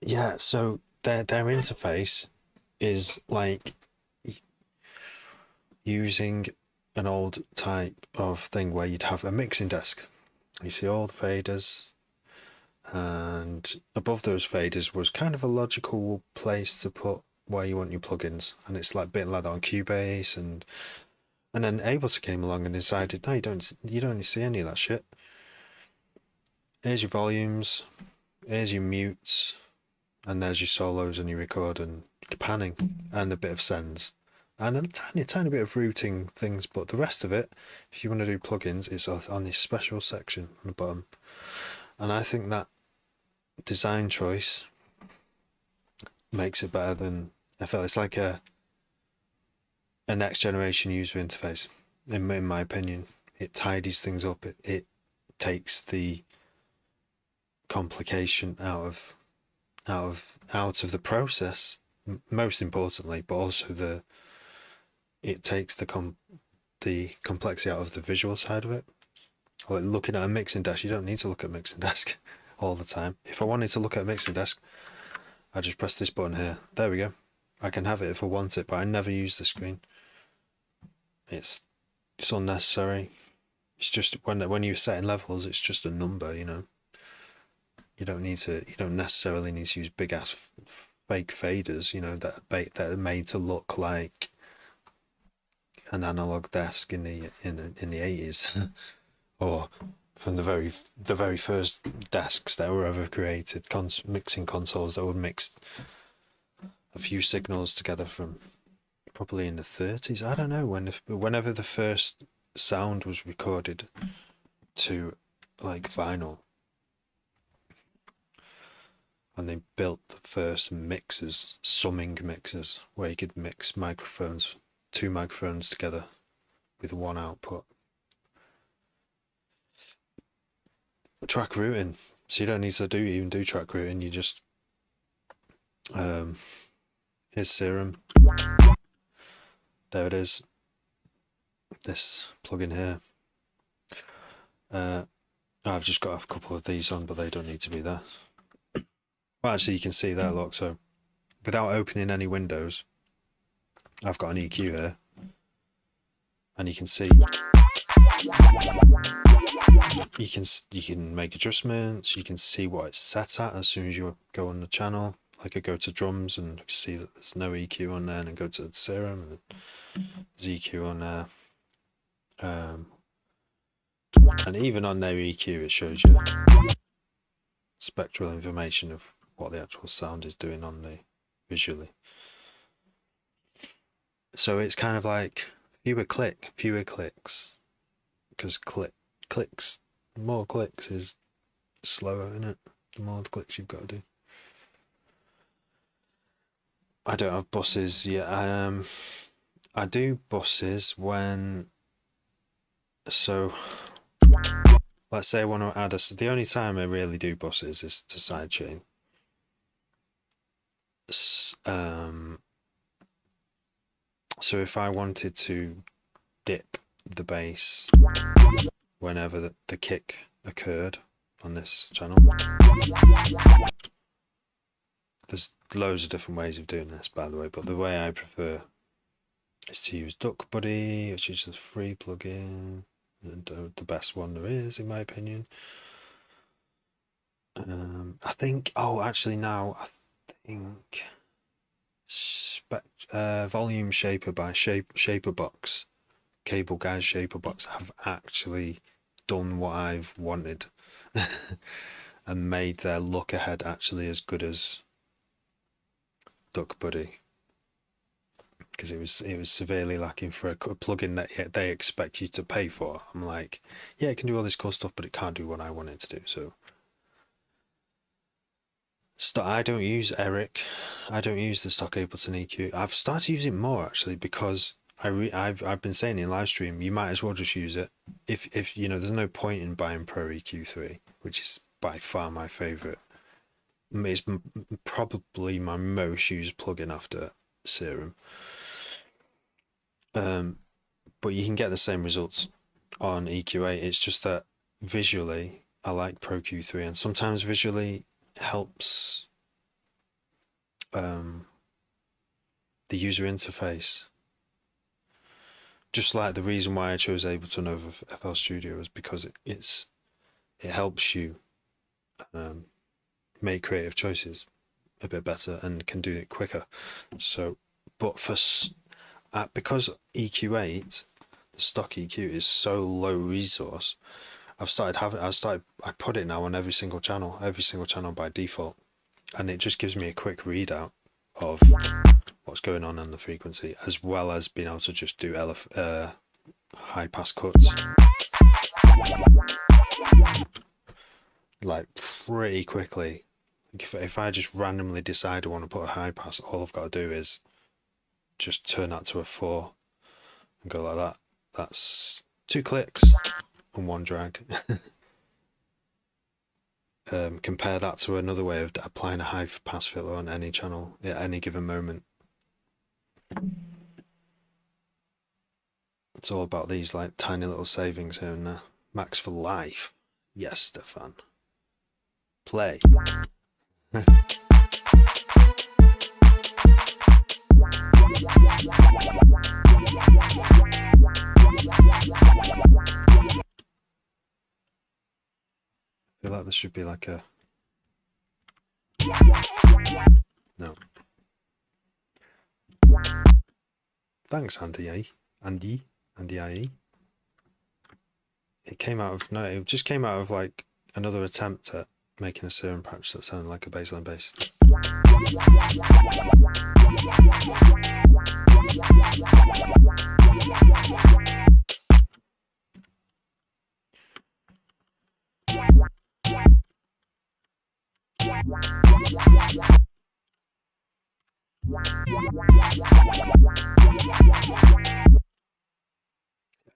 Yeah, so their interface is like using an old type of thing where you'd have a mixing desk. You see all the faders, and above those faders was kind of a logical place to put where you want your plugins, and it's like a bit like that on Cubase, and then Ableton came along and decided, no, you don't see any of that shit. Here's your volumes, here's your mutes, and there's your solos and your record and panning and a bit of sends and a tiny bit of routing things, but the rest of it, if you want to do plugins, it's on this special section on the bottom. And I think that design choice makes it better than I felt. It's like a next generation user interface, in my opinion. It tidies things up. It takes the complication out of the process, most importantly, but also it takes the complexity out of the visual side of it. Like looking at a mixing desk, you don't need to look at a mixing desk all the time. If I wanted to look at a mixing desk, I just press this button here. There we go. I can have it if I want it, but I never use the screen. It's unnecessary. It's just when you're setting levels, it's just a number, you know. You don't necessarily need to use big ass fake faders, you know, that are made to look like an analog desk in the 80s, or from the very first desks that were ever created, mixing consoles that would mix a few signals together from probably in the 30s. I don't know whenever the first sound was recorded to like vinyl. And they built the first mixers, summing mixers, where you could mix two microphones together with one output. Track routing, so you don't need to even do track routing. You just here's Serum. There it is. This plugin here. I've just got a couple of these on, but they don't need to be there. Well, actually, you can see there, look, so without opening any windows, I've got an EQ here, and you can see you can make adjustments, you can see what it's set at as soon as you go on the channel. Like I go to drums and see that there's no EQ on there, and go to Serum and there's EQ on there. And even on no EQ, it shows you spectral information of what the actual sound is doing on the visually. So it's kind of like fewer clicks, because more clicks is slower, isn't it? The more clicks you've got to do. I don't have buses yet. I do buses when, so let's say I want to add the only time I really do buses is to sidechain. So if I wanted to dip the bass whenever the kick occurred on this channel, there's loads of different ways of doing this, by the way, but the way I prefer is to use Duck Buddy, which is a free plugin, and the best one there is, in my opinion. I think, Volume Shaper by Shaperbox, Cable Guys Shaperbox, have actually done what I've wanted and made their look ahead actually as good as Duck Buddy, because it was severely lacking for a plugin that they expect you to pay for. I'm like, yeah, it can do all this cool stuff, but it can't do what I want it to do. So I don't use Eric. I don't use the stock Ableton EQ. I've started using more actually, because I've been saying in live stream, you might as well just use it. If you know, there's no point in buying Pro EQ3, which is by far my favorite. It's probably my most used plugin after Serum. but you can get the same results on EQ8. It's just that visually I like Pro Q3, and sometimes visually helps the user interface. Just like the reason why I chose Ableton over FL Studio is because it helps you make creative choices a bit better and can do it quicker. So, but because EQ8, the stock EQ is so low resource, I put it now on every single channel by default, and it just gives me a quick readout of what's going on the frequency, as well as being able to just do high pass cuts like pretty quickly. If I just randomly decide I want to put a high pass, all I've got to do is just turn that to a 4 and go like that. That's 2 clicks and 1 drag. Compare that to another way of applying a high pass filter on any channel at any given moment. It's all about these like tiny little savings here and there. Max for life. Yes, Stefan. Play. I feel like this should be like a... No. Thanks, Andy. Andy IE. It just came out of like another attempt at making a serum patch that sounded like a baseline bass.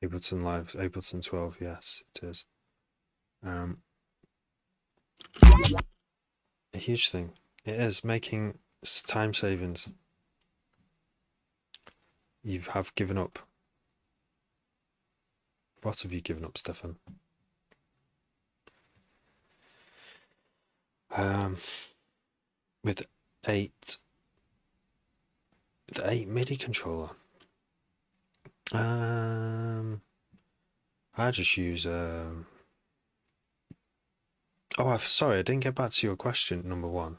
Ableton Live, Ableton 12, yes, it is. A huge thing. It is making time savings. You have given up. What have you given up, Stefan? With 8 MIDI controller. I just use sorry, I didn't get back to your question, number one.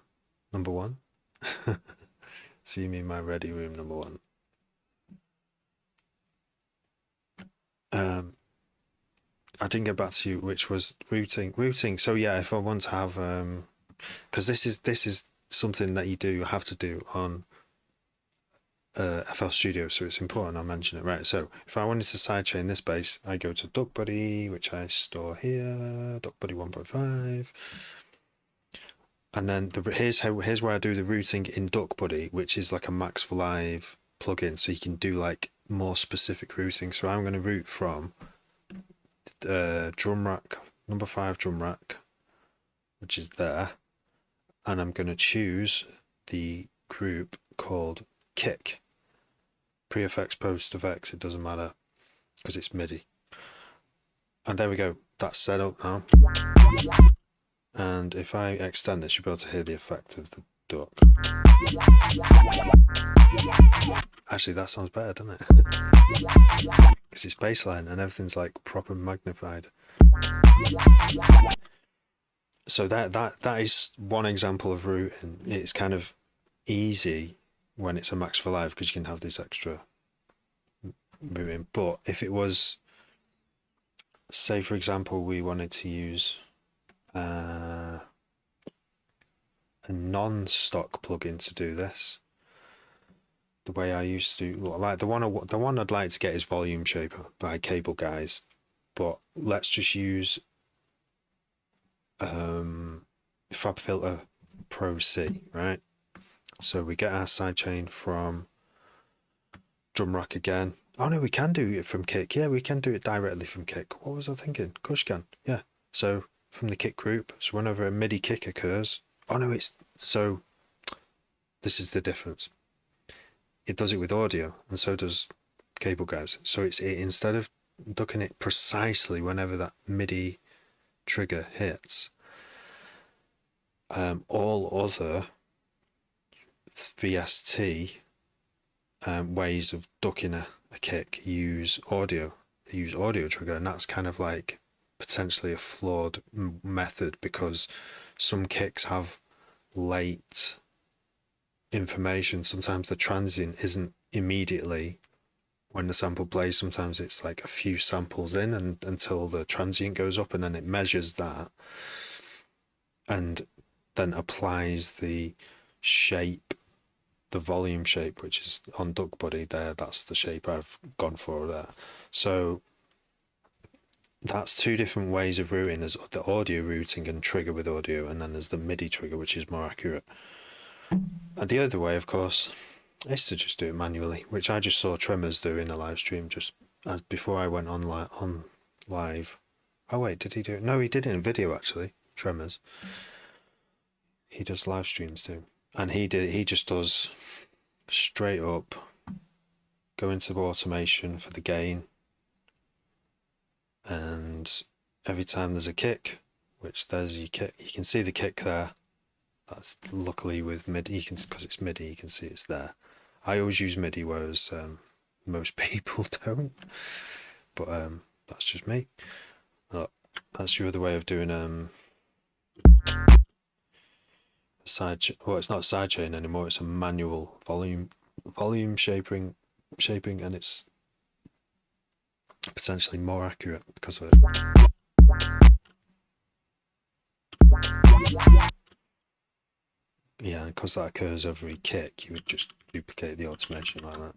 So you mean my ready room number 1? I didn't get back to you, which was routing. So yeah, if I want to have because this is something that you have to do on FL Studio, so it's important I mention it, right? So if I wanted to sidechain this bass, I go to Duck Buddy, which I store here, Duck Buddy 1.5, and then here's where I do the routing in Duck Buddy, which is like a Max for Live plugin, so you can do like more specific routing. So I'm going to route from drum rack, number 5 drum rack, which is there, and I'm going to choose the group called Kick. Pre-effects, post-effects, it doesn't matter because it's MIDI. And there we go, that's set up now. And if I extend this, you'll be able to hear the effect of the duck. Actually, that sounds better, doesn't it? Because it's bassline and everything's like proper magnified. So that is one example of routing. It's kind of easy when it's a Max for Live because you can have this extra routing. But if it was, say for example, we wanted to use a non-stock plugin to do this, the way I used to, like the one I'd like to get is Volume Shaper by Cable Guys, but let's just use Fab Filter Pro C, right? So we get our sidechain from drum rack again. Oh no, we can do it from Kick. Yeah, we can do it directly from Kick. What was I thinking? Of course you can. Yeah. So from the Kick group. So whenever a MIDI kick occurs, this is the difference. It does it with audio, and so does cable guys. So it's instead of ducking it precisely whenever that MIDI trigger hits, all other VST ways of ducking a kick use audio trigger, and that's kind of like potentially a flawed method, because some kicks have late information. Sometimes the transient isn't immediately when the sample plays. Sometimes it's like a few samples in and until the transient goes up, and then it measures that and then applies the shape, the volume shape, which is on Duck Buddy there. That's the shape I've gone for there. So that's two different ways of routing. There's the audio routing and trigger with audio, and then there's the MIDI trigger, which is more accurate. And the other way, of course, is to just do it manually, which I just saw Tremors do in a live stream just as before I went on live. Oh wait, did he do it? No, he did it in video actually. Tremors. He does live streams too, and he just does straight up go into automation for the gain, and every time there's a kick, which there's you can see the kick there. That's luckily with MIDI, because it's MIDI, you can see it's there. I always use MIDI, whereas most people don't, but that's just me. That's your other way of doing well, it's not sidechain anymore, it's a manual volume shaping, and it's potentially more accurate because of it. Yeah, and because that occurs every kick, you would just duplicate the automation like that.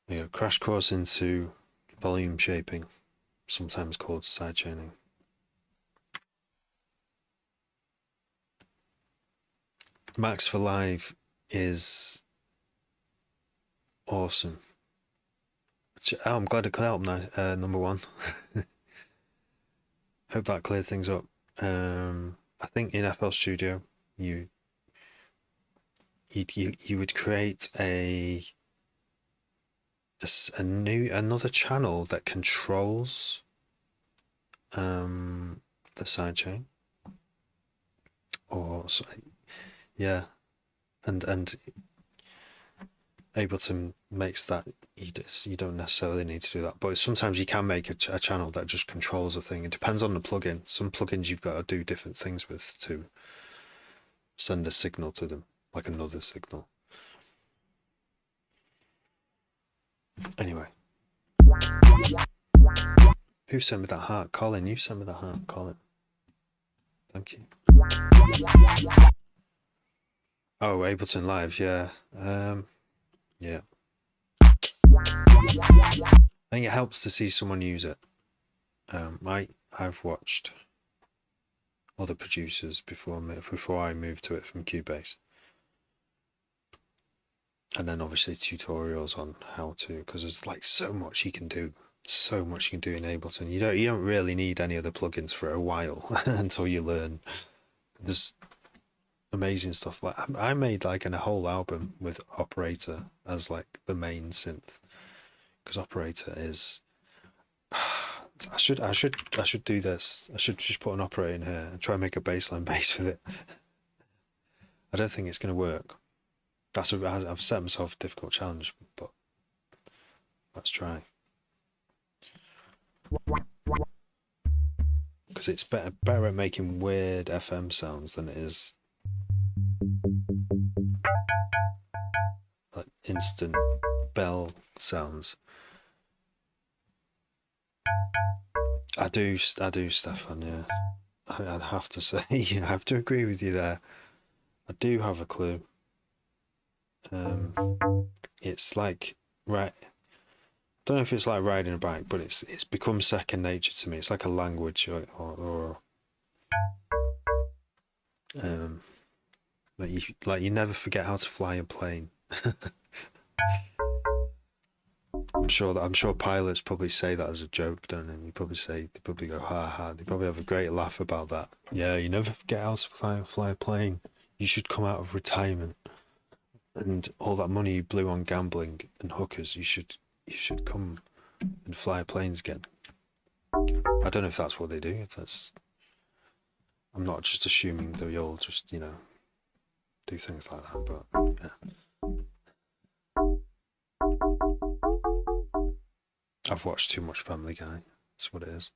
There you go, crash course into volume shaping, sometimes called sidechaining. Max for Live is awesome. Oh, I'm glad it cleared up now, number one. Hope that cleared things up. I think in FL Studio you would create another channel that controls the sidechain, or yeah, and Ableton makes that you don't necessarily need to do that, but sometimes you can make a channel that just controls a thing. It depends on the plugin. Some plugins you've got to do different things with to send a signal to them, like another signal. Anyway, who sent me that heart? Colin, you sent me that heart, Colin. Thank you. Oh, Ableton Live, yeah. Yeah. I think it helps to see someone use it. I've watched other producers before I moved to it from Cubase, and then obviously tutorials on how to, because there's like so much you can do in Ableton. You don't really need any other plugins for a while until you learn. There's amazing stuff. Like I made like a whole album with Operator as like the main synth, because Operator is I should do this. I should just put an operator in here and try and make a bassline bass with it. I don't think it's going to work. I've set myself a difficult challenge, but let's try. Because it's better at making weird FM sounds than it is like instant bell sounds. I do, Stefan, yeah. I'd have to say, I have to agree with you there. I do have a clue. It's like, right, I don't know if it's like riding a bike, but it's become second nature to me. It's like a language, or like you never forget how to fly a plane. I'm sure pilots probably say that as a joke, don't they? They probably go ha ha. They probably have a great laugh about that. Yeah, you never forget how to fly a plane. You should come out of retirement. and all that money you blew on gambling and hookers, you should come and fly planes again. I don't know if that's what they do. If that's, I'm not just assuming they all just do things like that, but yeah. I've watched too much Family Guy. That's what it is.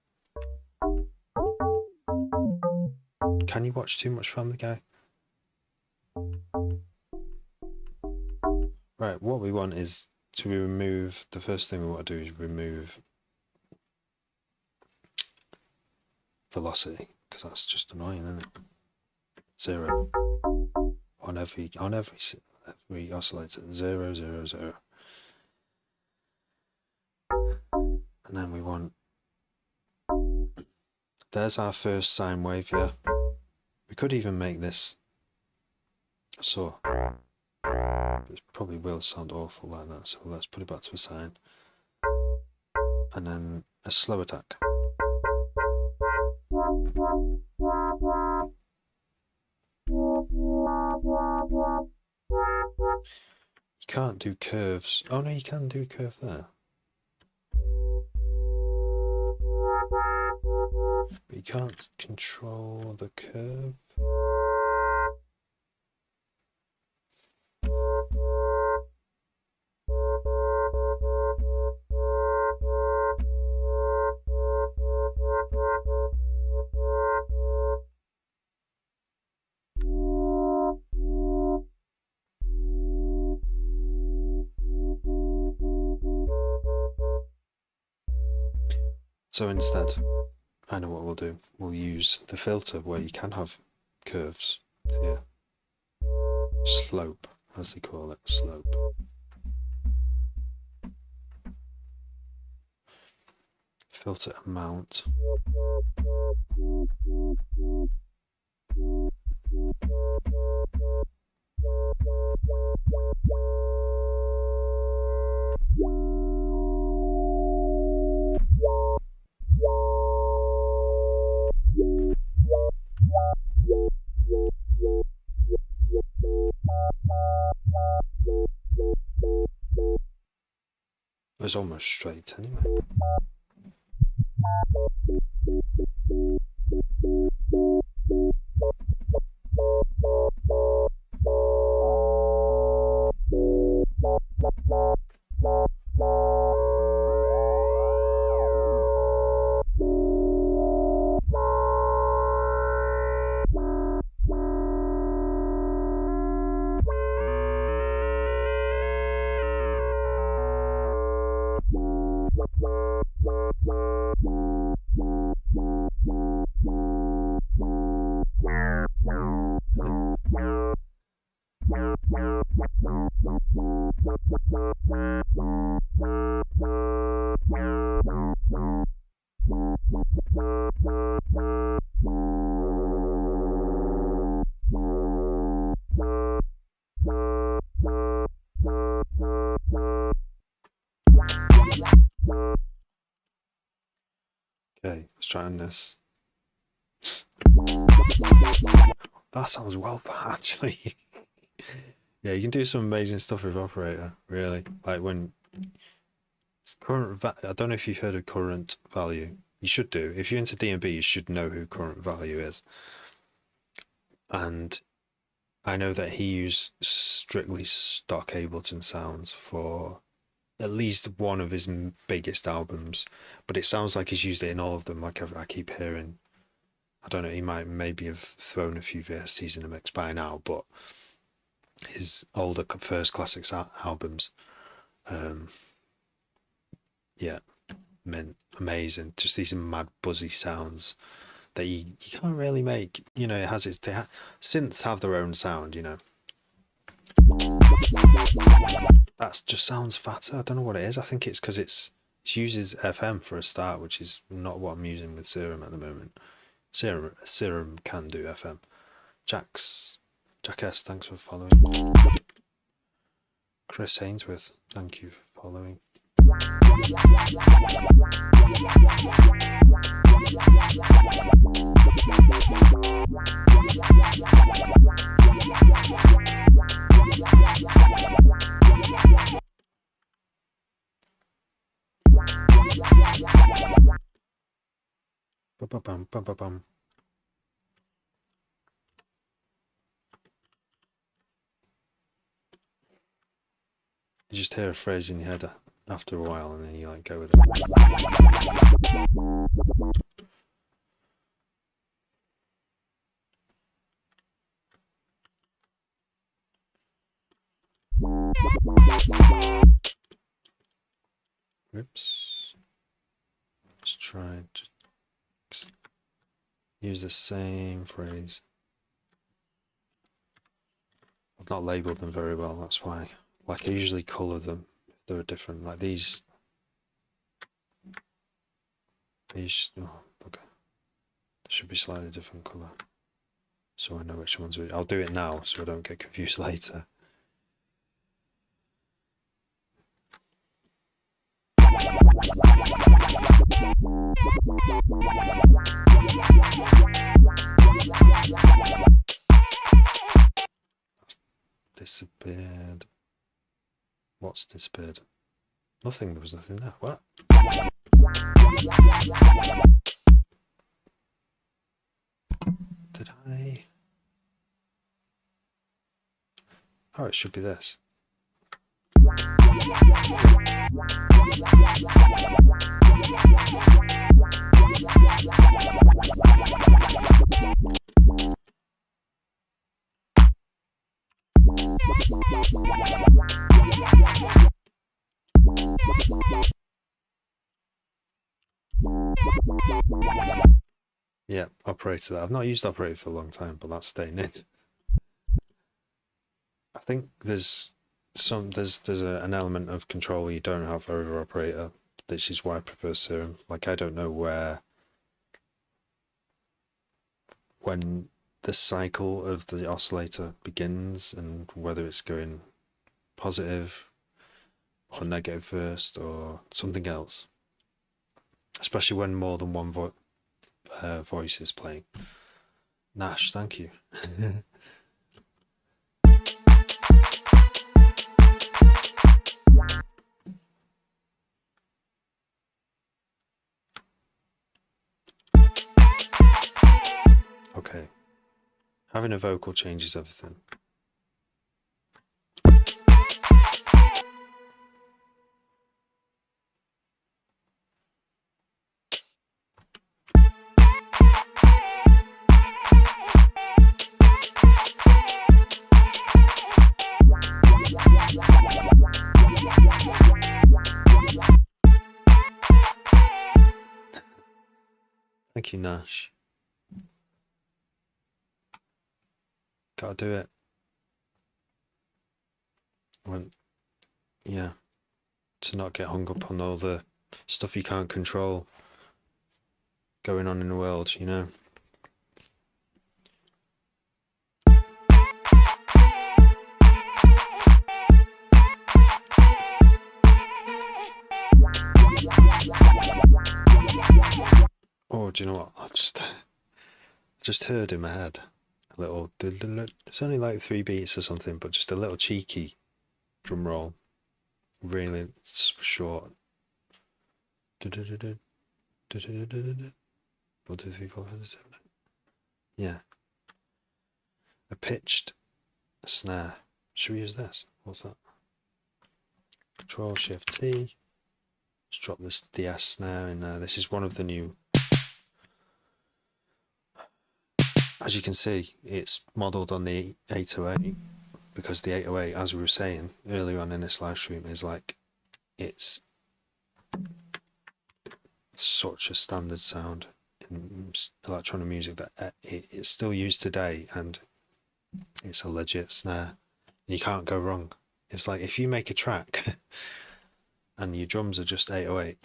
Can you watch too much Family Guy? Right, what we want is to remove, the first thing we want to do is remove velocity, because that's just annoying, isn't it? 0 on every oscillator. 0, 0, 0. And then we want, there's our first sine wave here. We could even make this a saw. It probably will sound awful like that, so let's put it back to a sine. And then a slow attack. You can't do curves. Oh no, you can do a curve there. But you can't control the curve. So instead, I know what we'll do. We'll use the filter where you can have curves here. Slope, as they call it, slope. Filter amount. It's almost straight anyway. Okay, let's try on this. That sounds well, actually. Yeah, you can do some amazing stuff with operator, really. Like when current, I don't know if you've heard of current value. You should do. If you're into D&B, you should know who current value is. And I know that he used strictly stock Ableton sounds for at least one of his biggest albums, but it sounds like he's used it in all of them. Like I keep hearing, I don't know, he might maybe have thrown a few VSTs in the mix by now, but his older First Classics albums, yeah, meant amazing. Just these mad buzzy sounds that you can't really make. You know, it has its synths have their own sound. You know, that just sounds fatter. I don't know what it is. I think it's because it uses FM for a start, which is not what I'm using with Serum at the moment. Serum can do FM. Jack S, thanks for following. Chris Hainsworth, thank you for following. Ba-ba-bum, ba-ba-bum. You just hear a phrase in your head after a while, and then you like go with it. Oops. Let's try to use the same phrase. I've not labelled them very well, that's why. Like I usually colour them if they're different. Like these. Oh, okay. They should be slightly different colour. So I know which ones. I'll do it now so I don't get confused later. Disappeared. What's disappeared? Nothing, there was nothing there. What? Did I? Oh, it should be this. Yeah, operator that. I've not used operator for a long time, but that's staying in. I think there's an element of control you don't have over operator, which is why I prefer Serum. Like I don't know when the cycle of the oscillator begins and whether it's going positive or negative first or something else, especially when more than one voice is playing. Nash, thank you. Okay, having a vocal changes everything. Thank you, Nash. Gotta do it. Yeah, to not get hung up on all the stuff you can't control going on in the world, you know. Oh, do you know what? I just heard in my head a little. It's only like 3 beats or something, but just a little cheeky drum roll. Really short. 1, 2, 3, 4, 5, 6, 7. Yeah. A pitched snare. Should we use this? What's that? Control Shift T. Let's drop this DS snare in there. This is one of the new. As you can see, it's modelled on the 808 because the 808, as we were saying earlier on in this live stream, is like it's such a standard sound in electronic music that it's still used today, and it's a legit snare. You can't go wrong. It's like if you make a track and your drums are just 808,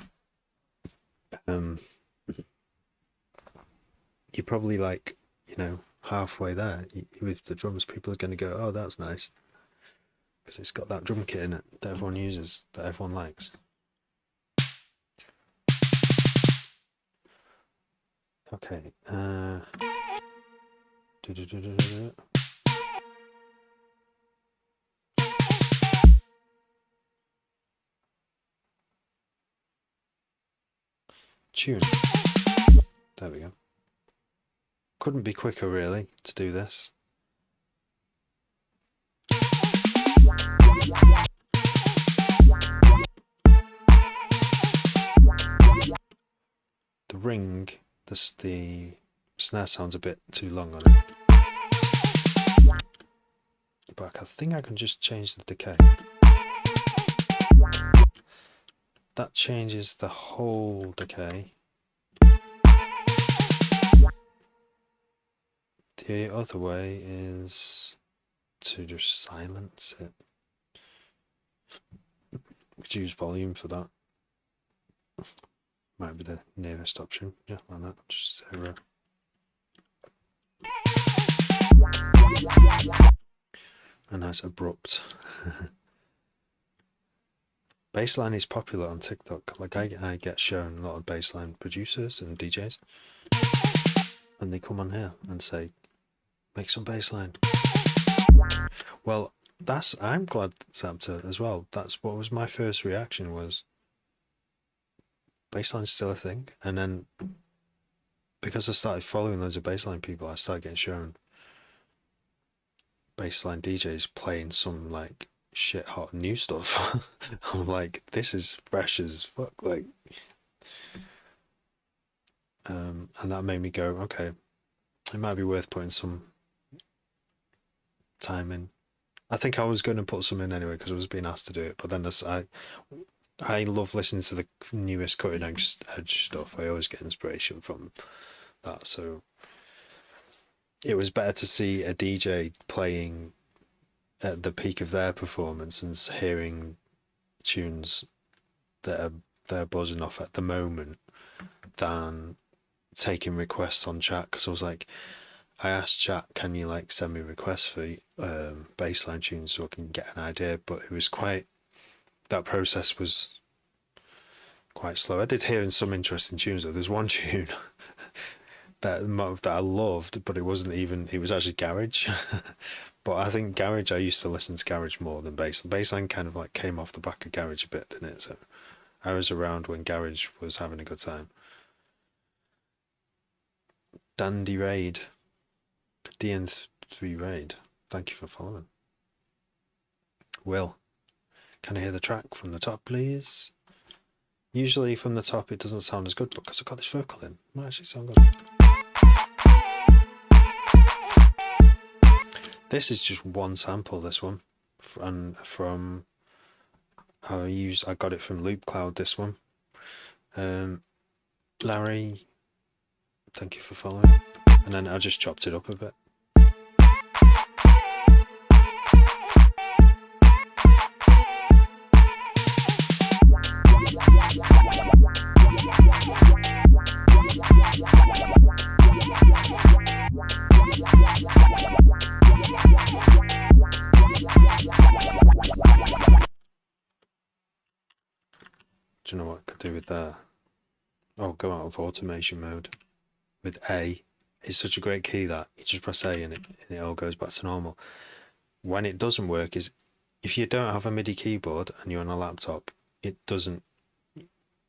you're probably like, you know, halfway there with the drums. People are going to go, oh, that's nice, because it's got that drum kit in it that everyone uses, that everyone likes. Okay. Tune. There we go. Couldn't be quicker, really, to do this. The ring, the snare sounds a bit too long on it. But I think I can just change the decay. That changes the whole decay. The other way is to just silence it. We could use volume for that. Might be the nearest option. Yeah, like that. Just 0. A nice abrupt. Bassline is popular on TikTok. Like I get shown a lot of bassline producers and DJs, and they come on here and say, "Make some bassline." Well, I'm glad Zapta as well. That's what was my first reaction was. Bassline's still a thing, and then because I started following loads of bassline people, I started getting shown bassline DJs playing some like shit hot new stuff. I'm like, this is fresh as fuck, like, and that made me go, okay, it might be worth putting some time in. I think I was going to put some in anyway because I was being asked to do it, but then I love listening to the newest cutting edge stuff. I always get inspiration from that, so it was better to see a DJ playing at the peak of their performance and hearing tunes that they're buzzing off at the moment than taking requests on chat. Because I was like, I asked chat, can you like send me requests for bassline tunes so I can get an idea, but it was that process was quite slow. I did hear in some interesting tunes though. There's one tune that I loved, but it was actually garage. But I think garage, I used to listen to garage more than bassline. Bassline kind of like came off the back of garage a bit, didn't it? So I was around when garage was having a good time. Dandy Raid, DN3 Raid, thank you for following. Will, can I hear the track from the top, please? Usually from the top it doesn't sound as good, but because I've got this vocal in, it might actually sound good. This is just one sample, this one, and from I got it from Loop Cloud, this one. Larry, thank you for following. And then I just chopped it up a bit. Do you know what I could do with that? Oh, go out of automation mode with A. It's such a great key that you just press A and it all goes back to normal. When it doesn't work is if you don't have a MIDI keyboard and you're on a laptop, it doesn't.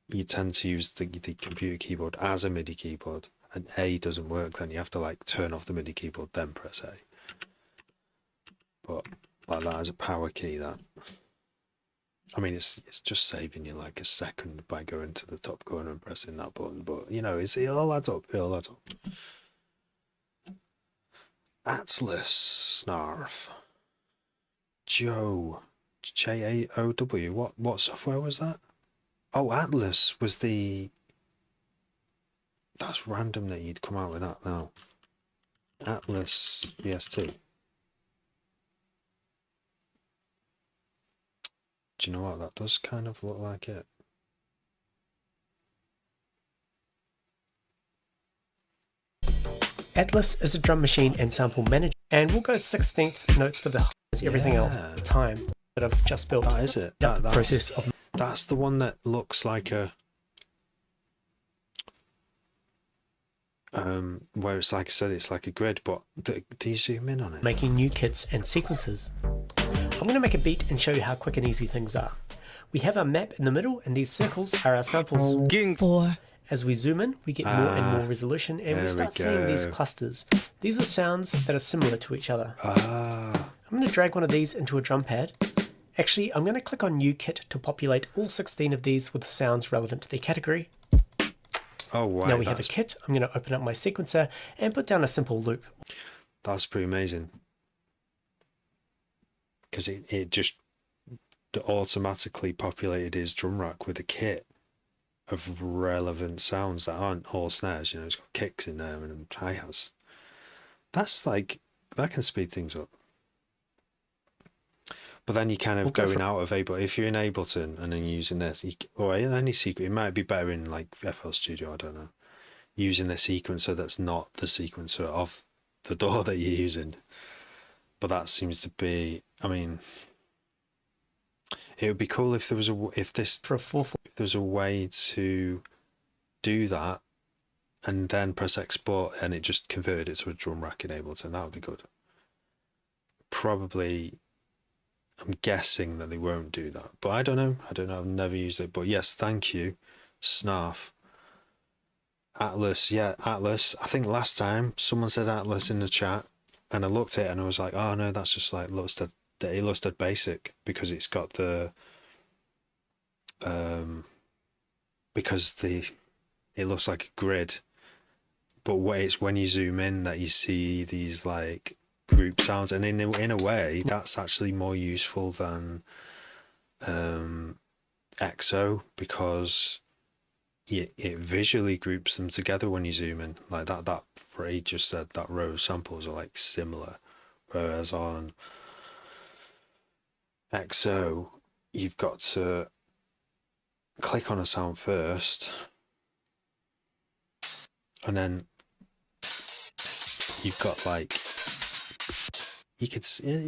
You tend to use the computer keyboard as a MIDI keyboard, and A doesn't work. Then you have to like turn off the MIDI keyboard, then press A. But like that as a power key, that. I mean, it's just saving you like a second by going to the top corner and pressing that button, but you know, it all adds up. It all adds up. Atlas Snarf. Joe. J-A-O-W. What software was that? Oh, Atlas was the. That's random that you'd come out with that now. Atlas VST. Do you know what? That does kind of look like it. Atlas is a drum machine and sample manager, and we'll go 16th notes for the as everything else at the time that I've just built. That is it. That's the one that looks like a where it's like I said, it's like a grid, but do you zoom in on it? Making new kits and sequences. I'm going to make a beat and show you how quick and easy things are. We have our map in the middle, and these circles are our samples. 4 As we zoom in, we get more and more resolution, and we there start we seeing these go. clusters. These are sounds that are similar to each other. Ah, I'm going to drag one of these into a drum pad. Actually, I'm going to click on New Kit to populate all 16 of these with sounds relevant to their category. oh wow, Now we have a kit. I'm going to open up my sequencer and put down a simple loop. that's pretty amazing. Because it just automatically populated his drum rack with a kit of relevant sounds that aren't all snares. You know, it's got kicks in there and hi-hats. That's like, that can speed things up. But then you kind of going out of Ableton. If you're in Ableton and then using this, or in any sequence, it might be better in like FL Studio, I don't know. Using a sequencer that's not the sequencer of the DAW that you're using. But that seems to be, I mean, it would be cool if there was if there was a way to do that and then press export and it just converted it to a drum rack in Ableton. That would be good. Probably, I'm guessing that they won't do that, but I don't know. I've never used it, but yes, thank you, Snarf. Atlas, yeah, Atlas. I think last time someone said Atlas in the chat, and I looked at it and I was like, oh no, that's just like the Illustrated Basic, because it's got the it looks like a grid, but it's when you zoom in that you see these like group sounds, and in a way that's actually more useful than XO, because it visually groups them together when you zoom in, like that Ray just said, that row of samples are like similar, whereas on XO you've got to click on a sound first and then you've got like, it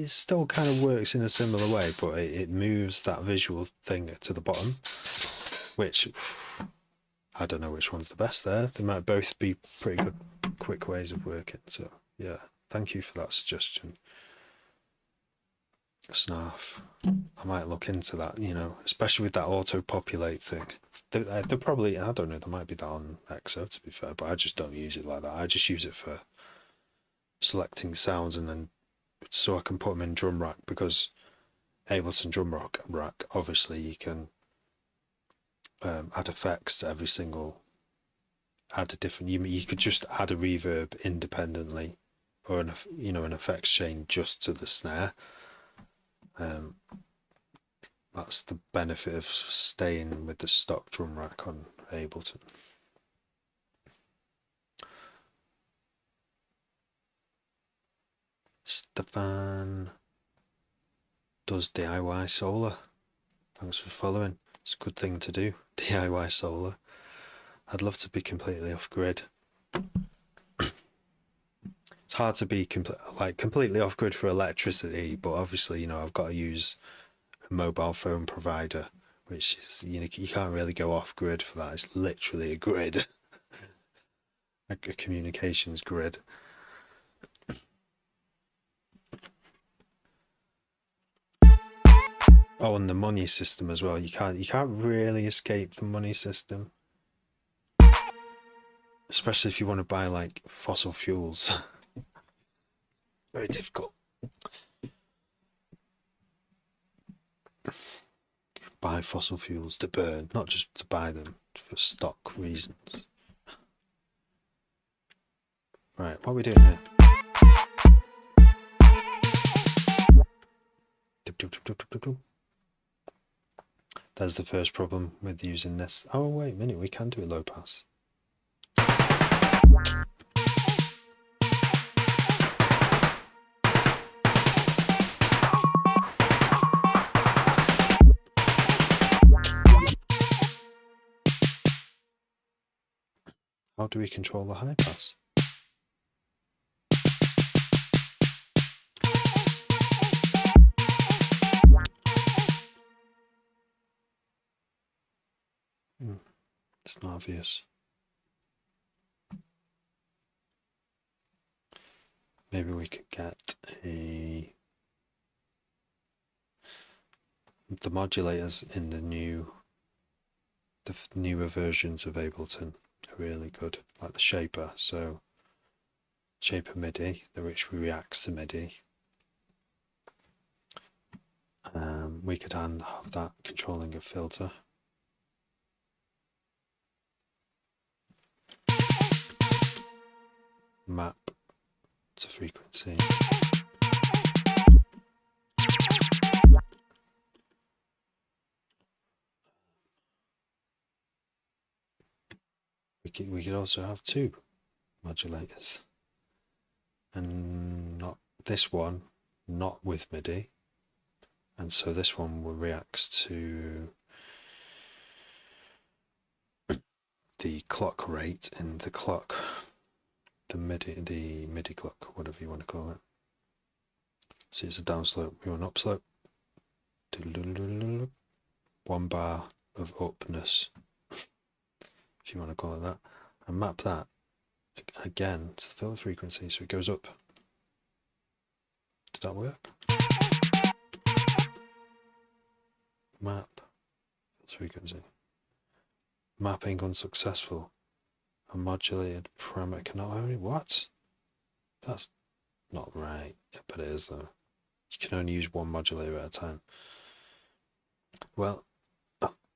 still kind of works in a similar way, but it moves that visual thing to the bottom, which I don't know which one's the best there. They might both be pretty good, quick ways of working. So yeah, thank you for that suggestion, Snarf. I might look into that, you know, especially with that auto-populate thing. They're probably, I don't know, there might be that on XO, to be fair, but I just don't use it like that. I just use it for selecting sounds and then so I can put them in drum rack, because Ableton drum rack, obviously you can add effects to every single, add a different, you could just add a reverb independently, or an effects chain just to the snare. That's the benefit of staying with the stock drum rack on Ableton. Stefan does DIY solar. Thanks for following. It's a good thing to do, DIY solar. I'd love to be completely off grid. It's hard to be completely off grid for electricity, but obviously, you know, I've got to use a mobile phone provider, which is, you know, you can't really go off grid for that. It's literally a grid, a communications grid. Oh, and the money system as well. You can't really escape the money system, especially if you want to buy like fossil fuels. Very difficult. Buy fossil fuels to burn, not just to buy them for stock reasons. Right, what are we doing here? There's the first problem with using this. Oh, wait a minute, we can do a low pass. How do we control the high pass? It's not obvious. Maybe we could get the modulators in the new the newer versions of Ableton are really good, like the Shaper. So Shaper MIDI, which reacts to MIDI. We could have that controlling a filter. Map to frequency. We could also have two modulators, and not this one, not with MIDI, and so this one will reacts to the clock rate in the clock, the MIDI clock, whatever you want to call it. See, it's a downslope, we want upslope. 1 bar of upness, if you want to call it that, and map that again to the filter frequency, so it goes up. Did that work? Map filter frequency. Mapping unsuccessful. A modulated parameter cannot only what? That's not right. Yeah, but it is though. You can only use one modulator at a time. Well,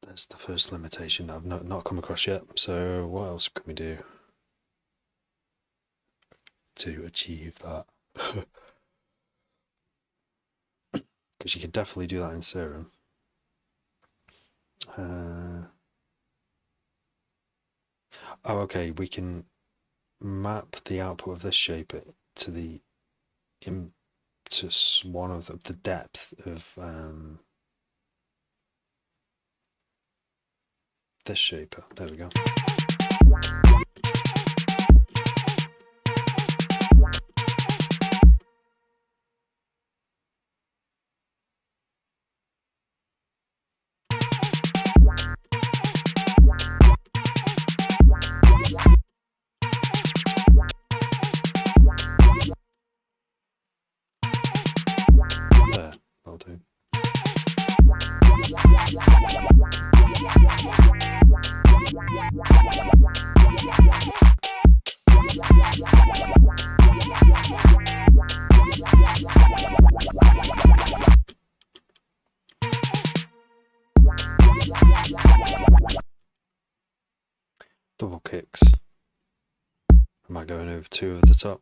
that's the first limitation I've not come across yet. So what else can we do to achieve that? Because you can definitely do that in Serum. Oh, okay. We can map the output of this shaper to the to one of the depth of this shaper. There we go. There, that'll do. Double kicks. Am I going over two of the top?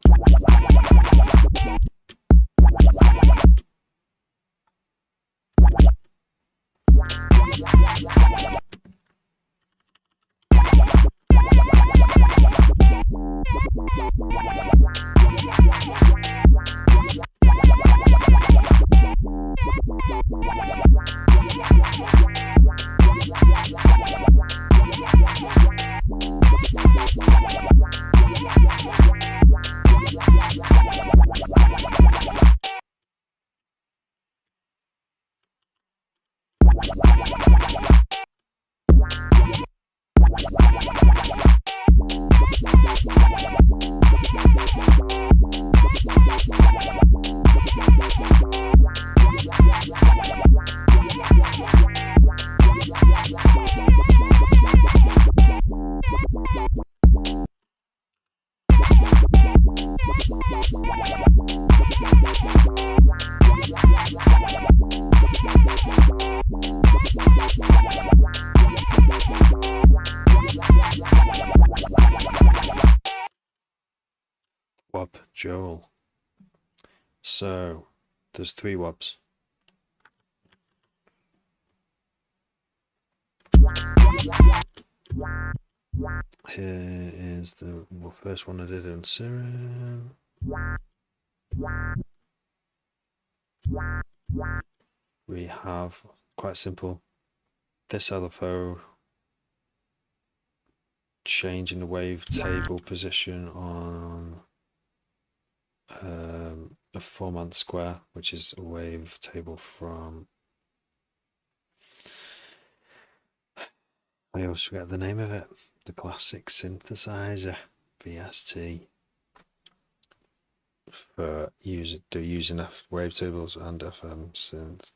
Wob Joel. So there's 3 wobs. Here is the first one I did in Serum. We have, quite simple, this LFO, change in the wavetable position on a 4-month square, which is a wavetable from, I always forget the name of it, the classic synthesizer, VST, for using wavetables and FM synth,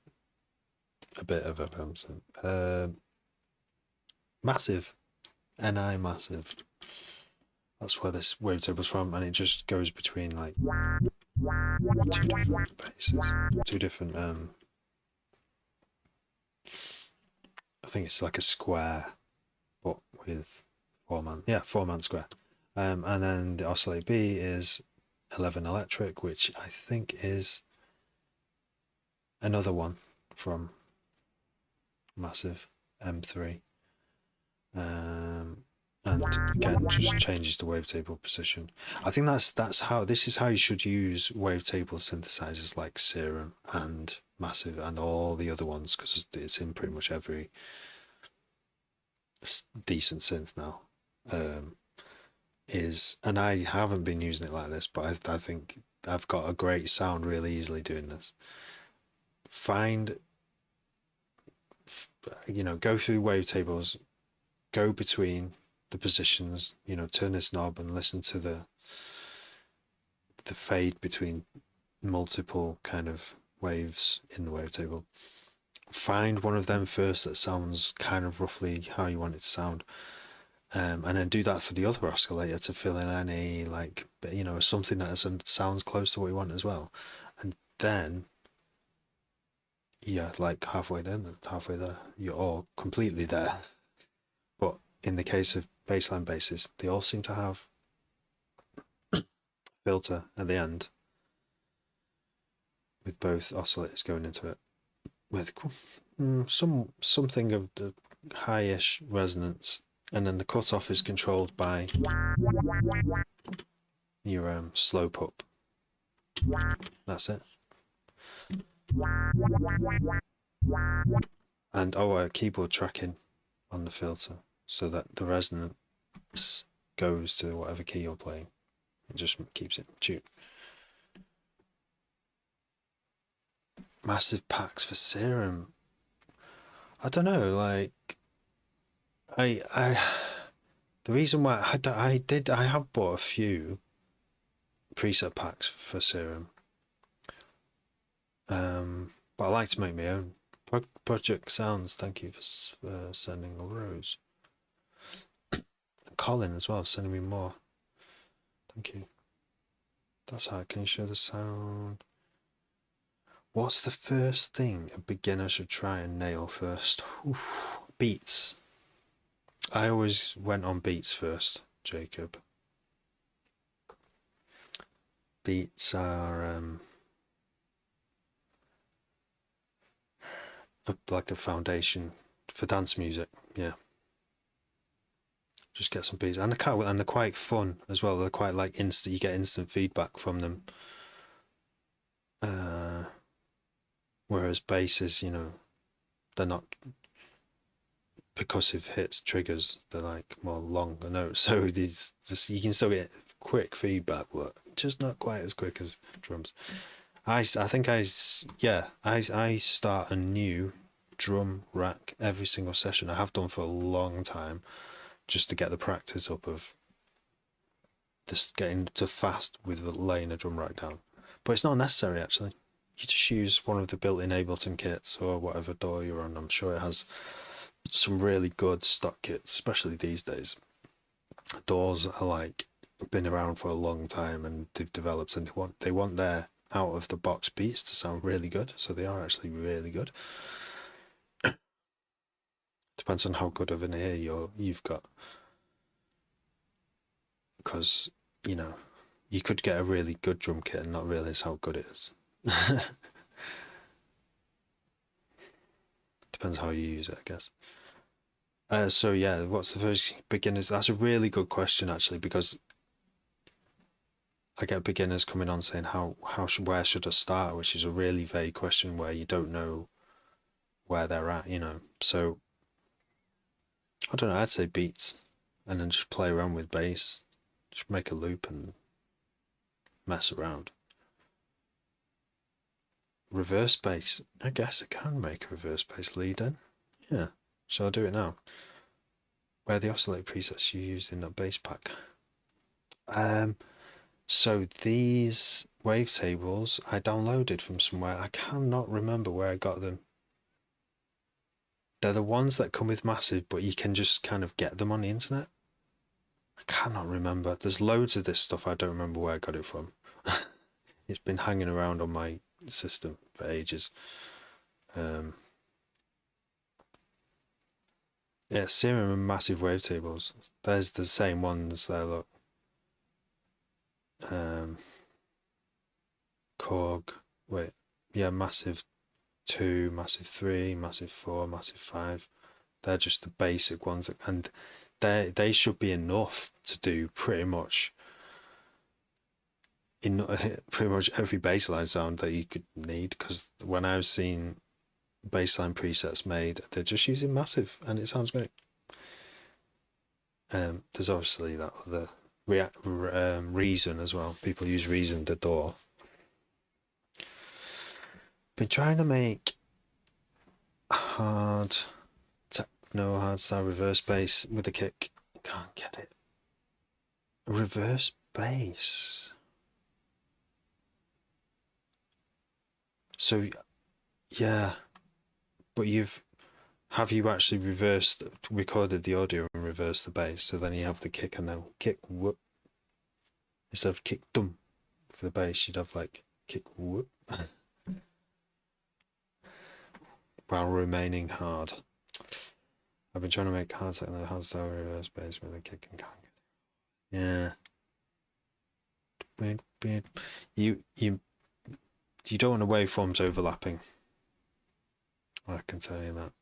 a bit of FM synth. Massive. NI Massive. That's where this wavetable's from, and it just goes between like two different bases, two different. I think it's like a square, but with 4-man. Yeah, 4-man square. And then the oscillate B is 11 electric, which I think is another one from Massive M3. And again, just changes the wavetable position. I think that's how this is how you should use wavetable synthesizers like Serum and Massive and all the other ones, because it's in pretty much every decent synth now. And I haven't been using it like this, but I think I've got a great sound really easily doing this. Go through wavetables, go between the positions, turn this knob and listen to the fade between multiple kind of waves in the wavetable. Find one of them first that sounds kind of roughly how you want it to sound, and then do that for the other oscillator to fill in any something that sounds close to what you want as well. And then like halfway there, you're all completely there. But in the case of bassline basses, they all seem to have a filter at the end with both oscillators going into it, with something of the high-ish resonance, and then the cutoff is controlled by your slope up. That's it. And keyboard tracking on the filter, so that the resonance goes to whatever key you're playing. It just keeps it in tune. Massive packs for Serum. I don't know, like the reason why I have bought a few preset packs for Serum, but I like to make my own. Project Sounds, thank you for sending a rose. Colin as well, sending me more. Thank you. That's how. Can you show the sound? What's the first thing a beginner should try and nail first? Beats. I always went on beats first, Jacob. Beats are like a foundation for dance music. Yeah. Just get some beats, and they're quite fun as well. They're quite like instant. You get instant feedback from them. Whereas basses, they're not percussive hits, triggers. They're like more longer notes, so you can still get quick feedback, but just not quite as quick as drums. I start a new drum rack every single session. I have done for a long time, just to get the practice up of just getting to fast with laying a drum rack down. But it's not necessary, actually. You just use one of the built-in Ableton kits or whatever DAW you're on. I'm sure it has some really good stock kits, especially these days. DAWs are been around for a long time, and they've developed, and they want their out of the box beats to sound really good, so they are actually really good. Depends on how good of an ear you've got, because you could get a really good drum kit and not realize how good it is. Depends how you use it, I guess. So yeah, what's the first beginners? That's a really good question, actually, because I get beginners coming on saying where should I start, which is a really vague question where you don't know where they're at, So I don't know. I'd say beats, and then just play around with bass, just make a loop and mess around. Reverse bass. I guess I can make a reverse bass lead in. Yeah. Shall I do it now? Where are the oscillator presets you used in that bass pack? So these wavetables I downloaded from somewhere. I cannot remember where I got them. they're the ones that come with massive, but you can just kind of get them on the internet. I cannot remember. There's loads of this stuff. I don't remember where I got it from. It's been hanging around on my system for ages. Yeah, serum and massive wavetables. There's the same ones there, look. Korg. Wait. Yeah, massive 2, massive 3, massive 4, massive 5. They're just the basic ones, and they should be enough to do pretty much every bassline sound that you could need. Because when I've seen bassline presets made, they're just using massive, and it sounds great. There's obviously that other Reason as well. People use Reason the DAW. Been trying to make hard techno hardstyle reverse bass with a kick. Can't get it. Reverse bass. So yeah, but have you actually recorded the audio and reversed the bass? So then you have the kick and then kick whoop. Instead of kick dum for the bass, you'd have like kick whoop. While remaining hard. I've been trying to make hard techno hardstyle reverse bass with a kick and can't get it. Yeah. You don't want the waveforms overlapping. I can tell you that.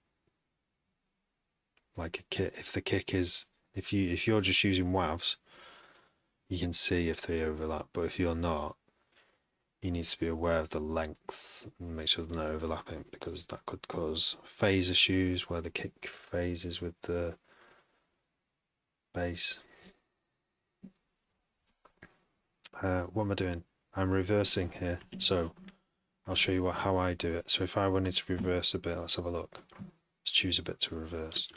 Like a kick, if the kick is, if you're just using wavs, you can see if they overlap. But if you're not, you need to be aware of the lengths and make sure they're not overlapping, because that could cause phase issues where the kick phases with the bass. What am I doing? I'm reversing here, so I'll show you how I do it. So if I wanted to reverse a bit, let's have a look. Let's choose a bit to reverse.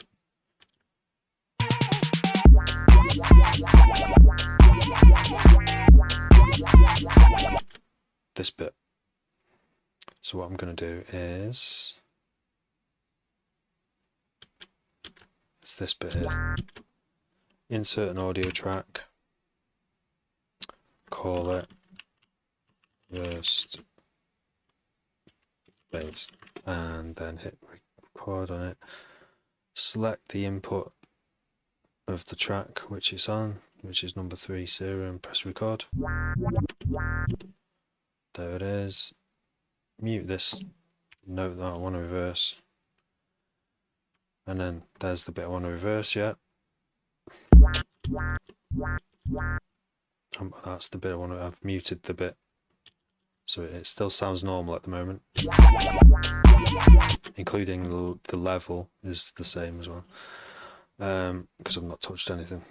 This bit. So what I'm going to do is it's this bit here. Insert an audio track. Call it reversed bass, and then hit record on it. Select the input of the track which it's on, which is number 3, Serum. Press record. There it is. Mute this note that I want to reverse, and then there's the bit I want to reverse. Yeah, that's the bit I want to. I've muted the bit, so it still sounds normal at the moment, including the level is the same as well, because I've not touched anything.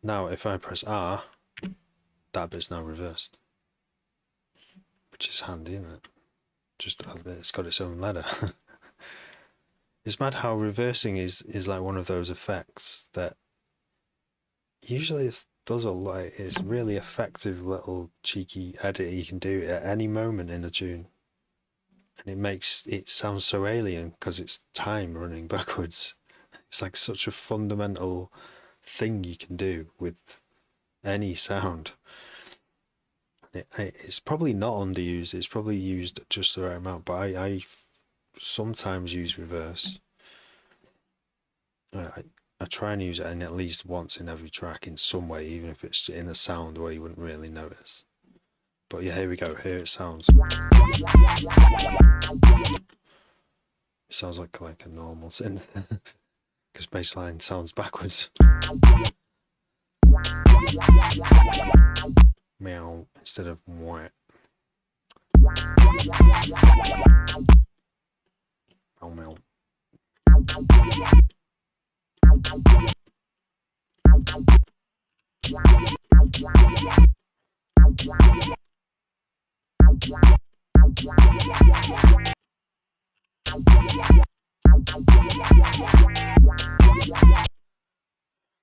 Now if I press R, that bit's now reversed, which is handy, isn't it? Just it's got its own ladder. It's mad how reversing is like one of those effects that usually it does a lot. It's really effective little cheeky edit you can do at any moment in a tune, and it makes it sound so alien because it's time running backwards. It's like such a fundamental thing you can do with any sound. It's probably not underused. It's probably used just the right amount, but I sometimes use reverse. I try and use it in at least once in every track in some way, even if it's in a sound where you wouldn't really notice. But yeah, here we go. Here it sounds. It sounds like a normal synth, because bassline sounds backwards. Meow instead of mwah. Meow meow.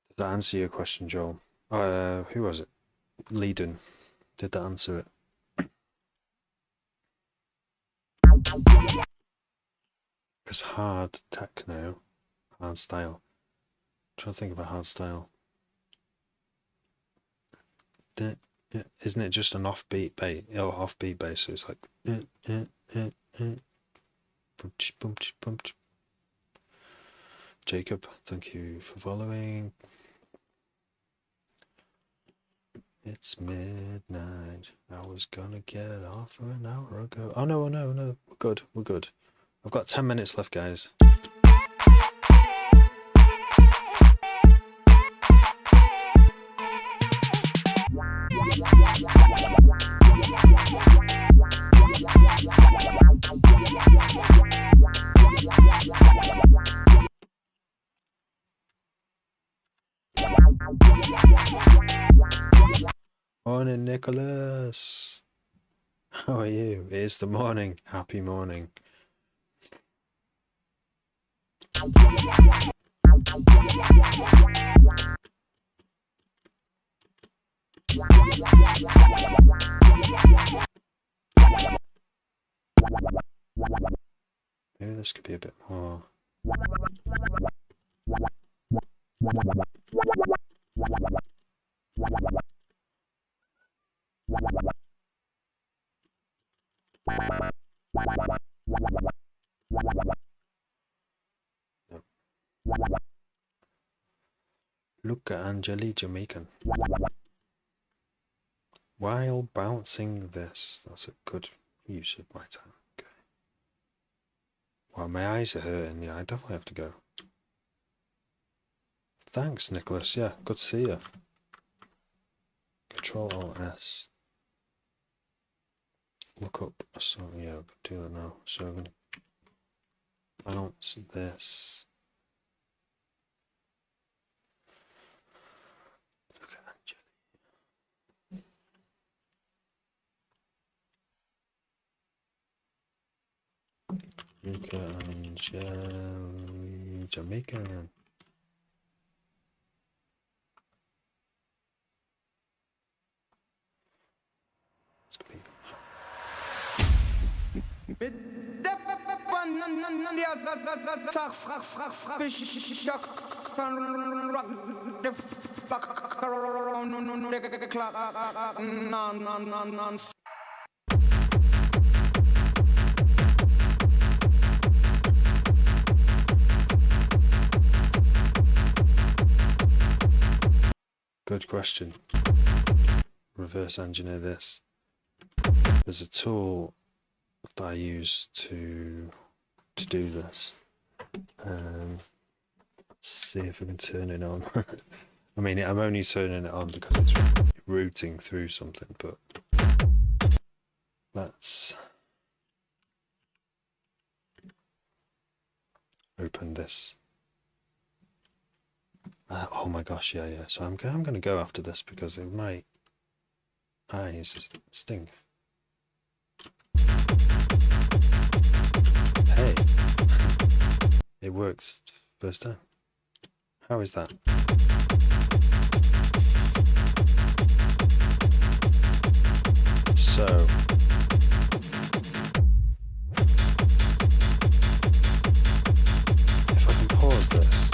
Did that answer your question, Joel? Who was it? Leiden. Did that answer it? Because hard techno, hard style. I'm trying to think of a hard style. Isn't it just an offbeat bass? Oh, offbeat bass. So it's like. Jacob, thank you for following. It's midnight. I was gonna get off an hour ago. Oh no, no. We're good. We're good. I've got 10 minutes left, guys. Morning, Nicholas. How are you? It is the morning. Happy morning. Maybe this could be a bit more. No. Look at Angeli Jamaican. While bouncing this, that's a good use of my time. Okay. Wow, my eyes are hurting. Yeah, I definitely have to go. Thanks, Nicholas. Yeah, good to see you. Control Alt S. Look up a song. Yeah, we can do that now. So I'm gonna bounce this. Look at Angeli. Look at Angeli Jamaican. Good question. Reverse engineer this. There's a tool that I use to do this. Let's see if I can turn it on. I mean, I'm only turning it on because it's routing through something, but let's open this. Oh my gosh, yeah. So I'm going to go after this because my eyes sting. Hey, it works first time. How is that? So if I can pause this,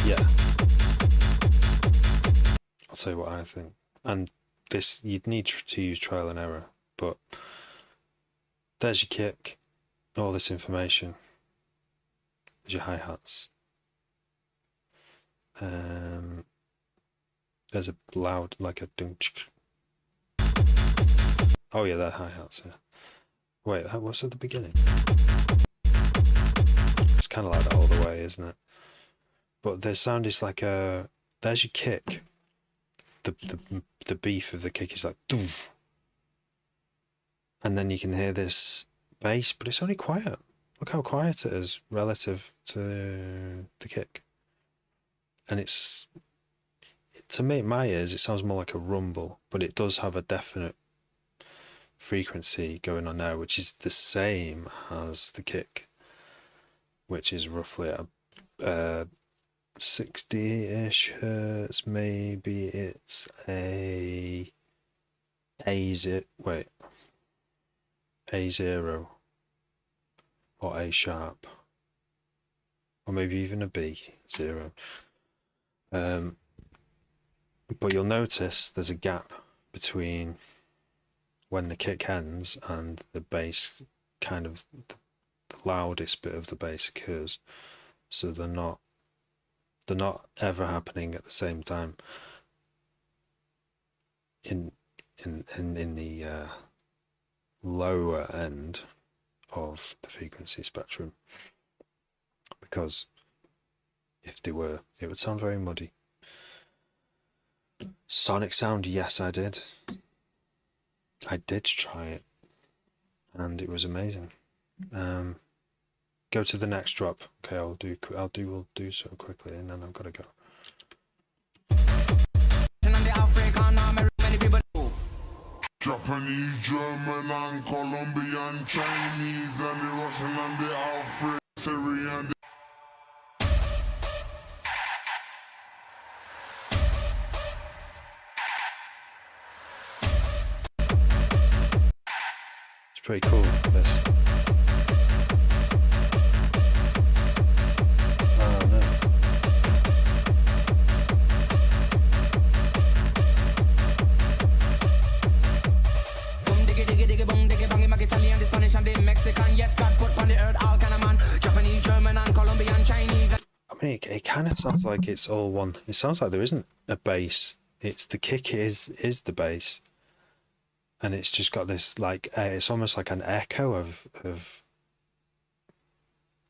yeah, I'll tell you what I think. And this, you'd need to use trial and error, but there's your kick, all this information. There's your hi-hats. There's a loud, like a dunk. Oh yeah, that hi-hats, yeah. Wait, what's at the beginning? It's kind of like that all the way, isn't it? But the sound is like a, there's your kick. The beef of the kick is like doof. And then you can hear this bass, but it's only quiet. Look how quiet it is relative to the kick. And it's, to me, my ears, it sounds more like a rumble, but it does have a definite frequency going on now, which is the same as the kick, which is roughly a 60-ish hertz. Maybe it's A0, A0, or A sharp, or maybe even a B, 0. But you'll notice there's a gap between when the kick ends and the bass, kind of the loudest bit of the bass occurs. So they're not ever happening at the same time in the lower end of the frequency spectrum, because if they were, it would sound very muddy. Sonic sound, yes, I did try it, and it was amazing. Go to the next drop. Okay, we'll do so quickly, and then I've got to go. Japanese, German and Colombian, Chinese and the Russian and the African, Syrian. It's pretty cool, this. Oh no. Italian, the Spanish and the Mexican. Yes, God put on the earth all kind of man. Japanese, German and Colombian, Chinese. I mean, it kind of sounds like it's all one. It sounds like there isn't a bass. It's the kick is the bass, and it's just got this like it's almost like an echo of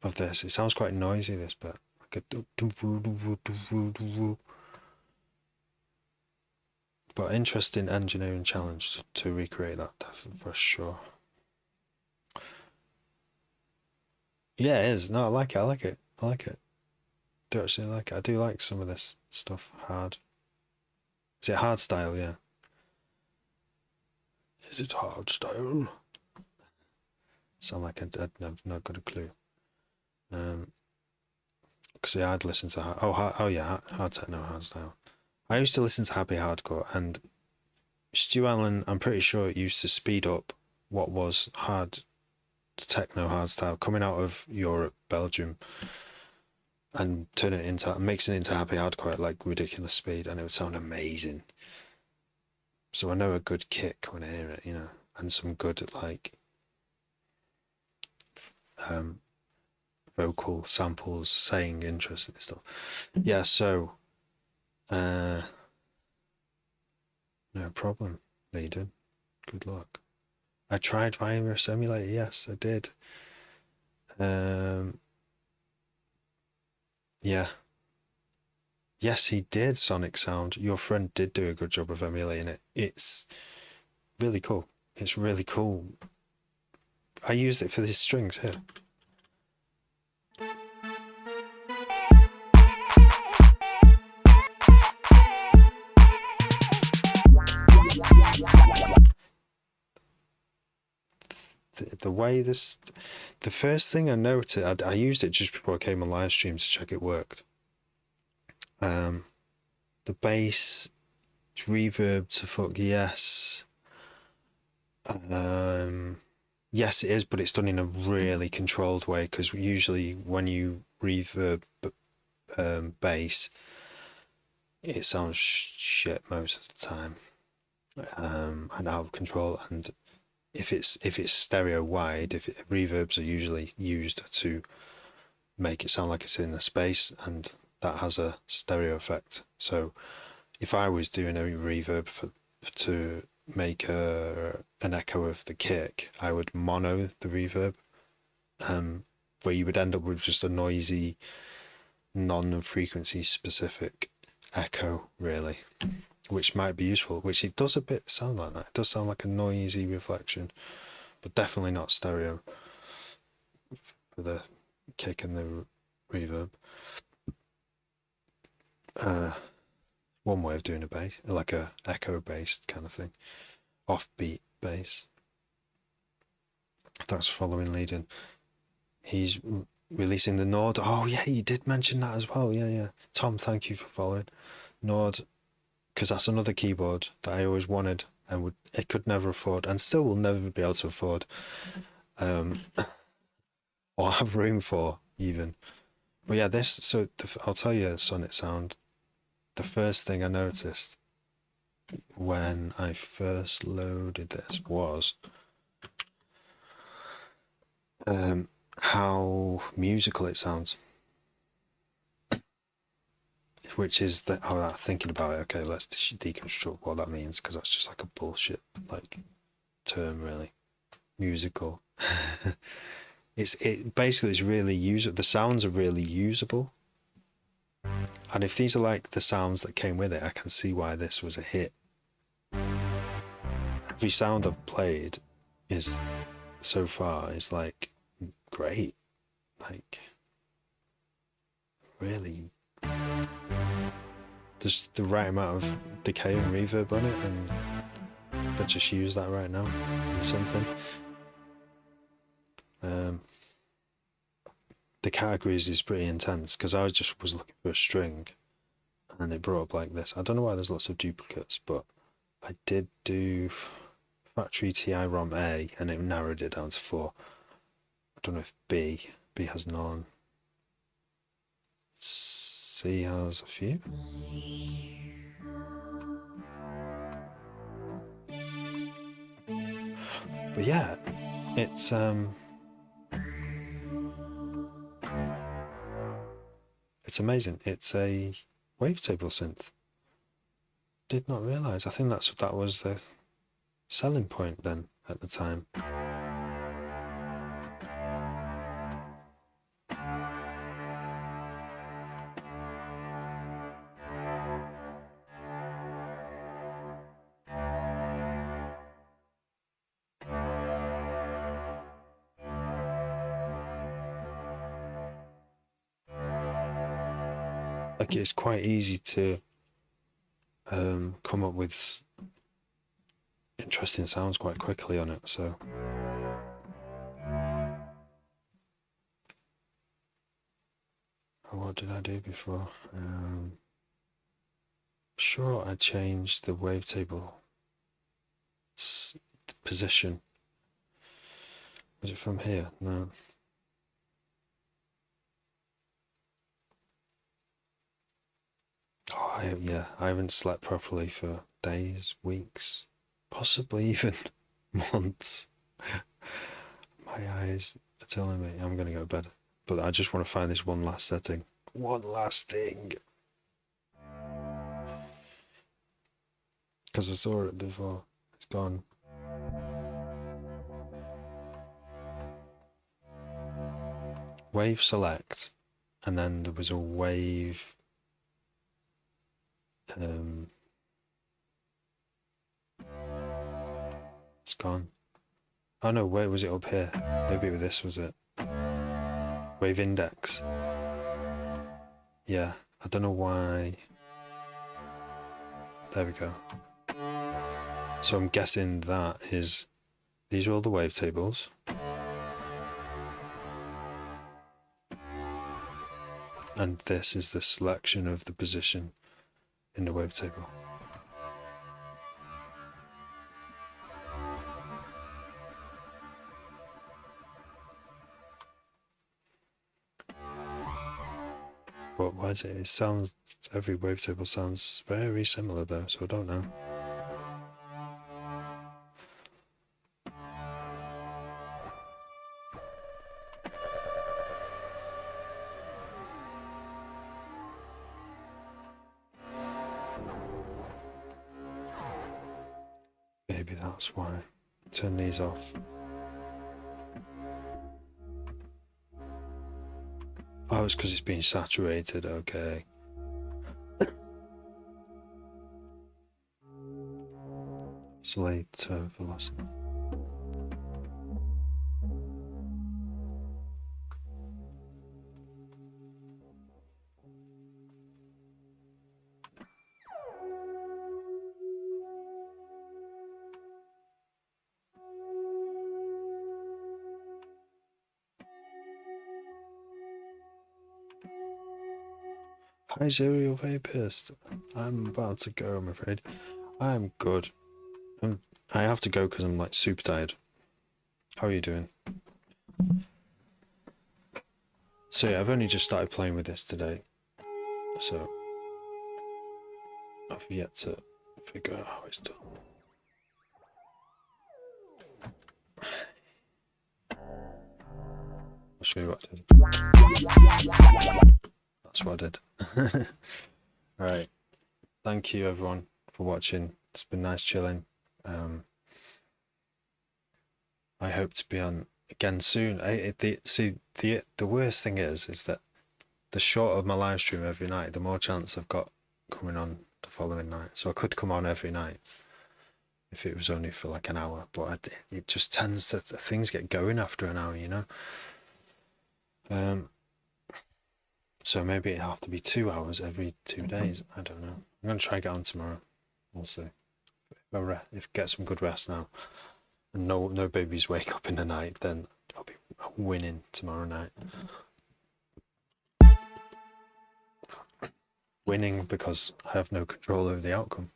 this. It sounds quite noisy, this bit, like a. But interesting engineering challenge to recreate that for sure. Yeah, it is. No, I like it. I do actually like it. I do like some of this stuff. Hard. Is it hard style? Yeah. Is it hard style? Sound like I've not got a clue. Because I'd listen to hard techno, hard style. I used to listen to happy hardcore, and Stu Allen, I'm pretty sure, used to speed up what was hard techno hardstyle coming out of Europe, Belgium, and mixing it into happy hardcore at like ridiculous speed, and it would sound amazing. So I know a good kick when I hear it, and some good like vocal samples saying interesting stuff. Yeah, so no problem, Leiden. Good luck. I tried Virus Emulator, yes, I did. Yeah. Yes, he did, Sonic Sound. Your friend did do a good job of emulating it. It's really cool. It's really cool. I used it for these strings here. The way this, the first thing I noted, I used it just before I came on live stream to check it worked. The bass, reverb to fuck, yes. Yes, it is, but it's done in a really controlled way, because usually when you reverb bass, it sounds shit most of the time, and out of control. And if it's stereo wide, reverbs are usually used to make it sound like it's in a space, and that has a stereo effect. So if I was doing a reverb to make an echo of the kick, I would mono the reverb, where you would end up with just a noisy, non-frequency specific echo, really, which might be useful, which it does a bit sound like that. It does sound like a noisy reflection, but definitely not stereo for the kick and the reverb. One way of doing a bass, like a echo based kind of thing, offbeat bass. That's following Leiden. He's releasing the Nord. Oh yeah, you did mention that as well. Yeah. Tom, thank you for following Nord, because that's another keyboard that I always wanted and could never afford, and still will never be able to afford. or have room for even. But yeah, this, so I'll tell you a sonic sound. The first thing I noticed when I first loaded this was how musical it sounds. Which is that, oh, thinking about it, okay, let's deconstruct what that means, because that's just like a bullshit like term, really. Musical. It basically is really usable. The sounds are really usable. And if these are like the sounds that came with it, I can see why this was a hit. Every sound I've played is so far is like great. Like really, there's the right amount of decay and reverb on it, and I just use that right now in something. The categories is pretty intense because I just was looking for a string and it brought up like this. I don't know why there's lots of duplicates, but I did do Factory TI ROM A and it narrowed it down to 4. I don't know if B has none. C has a few. But yeah, it's amazing. It's a wavetable synth. Did not realize. I think that was the selling point then at the time. Like it's quite easy to come up with interesting sounds quite quickly on it. So what did I do before? Sure, I changed the wavetable position. Was it from here? No. Oh, yeah, I haven't slept properly for days, weeks, possibly even months. My eyes are telling me I'm going to go to bed. But I just want to find this one last setting. One last thing. Because I saw it before. It's gone. Wave select. And then there was a wave... it's gone. Oh no, where was it up here? Maybe this was it. Wave index. Yeah, I don't know why. There we go. So I'm guessing that is, these are all the wavetables. And this is the selection of the position in the wavetable. But why is it? It sounds, every wavetable sounds very similar though, so I don't know. Maybe that's why. Turn these off. Oh, it's because it's being saturated, okay. Isolate velocity. Hi, Serial Vapist. I'm about to go, I'm afraid. I'm good. I have to go because I'm like super tired. How are you doing? So yeah, I've only just started playing with this today, so I've yet to figure out how it's done. I'll show you what I did. That's what I did. Right. Thank you everyone for watching. It's been nice chilling. I hope to be on again soon. The worst thing is that the shorter my live stream every night, the more chance I've got coming on the following night. So I could come on every night if it was only for like an hour, but it just tends to, things get going after an hour, you know. So maybe it'll have to be 2 hours every 2 days. I don't know. I'm gonna try get on tomorrow. We'll see. If get some good rest now, and no babies wake up in the night, then I'll be winning tomorrow night. Winning because I have no control over the outcome.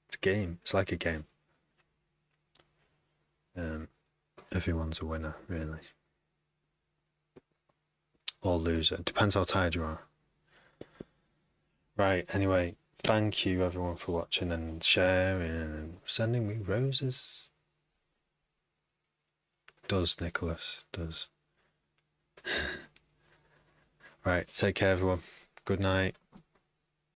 It's a game. It's like a game. Everyone's a winner, really. Or loser. It depends how tired you are. Right, anyway, thank you everyone for watching and sharing and sending me roses. Does, Nicholas, does. Right, take care everyone. Good night.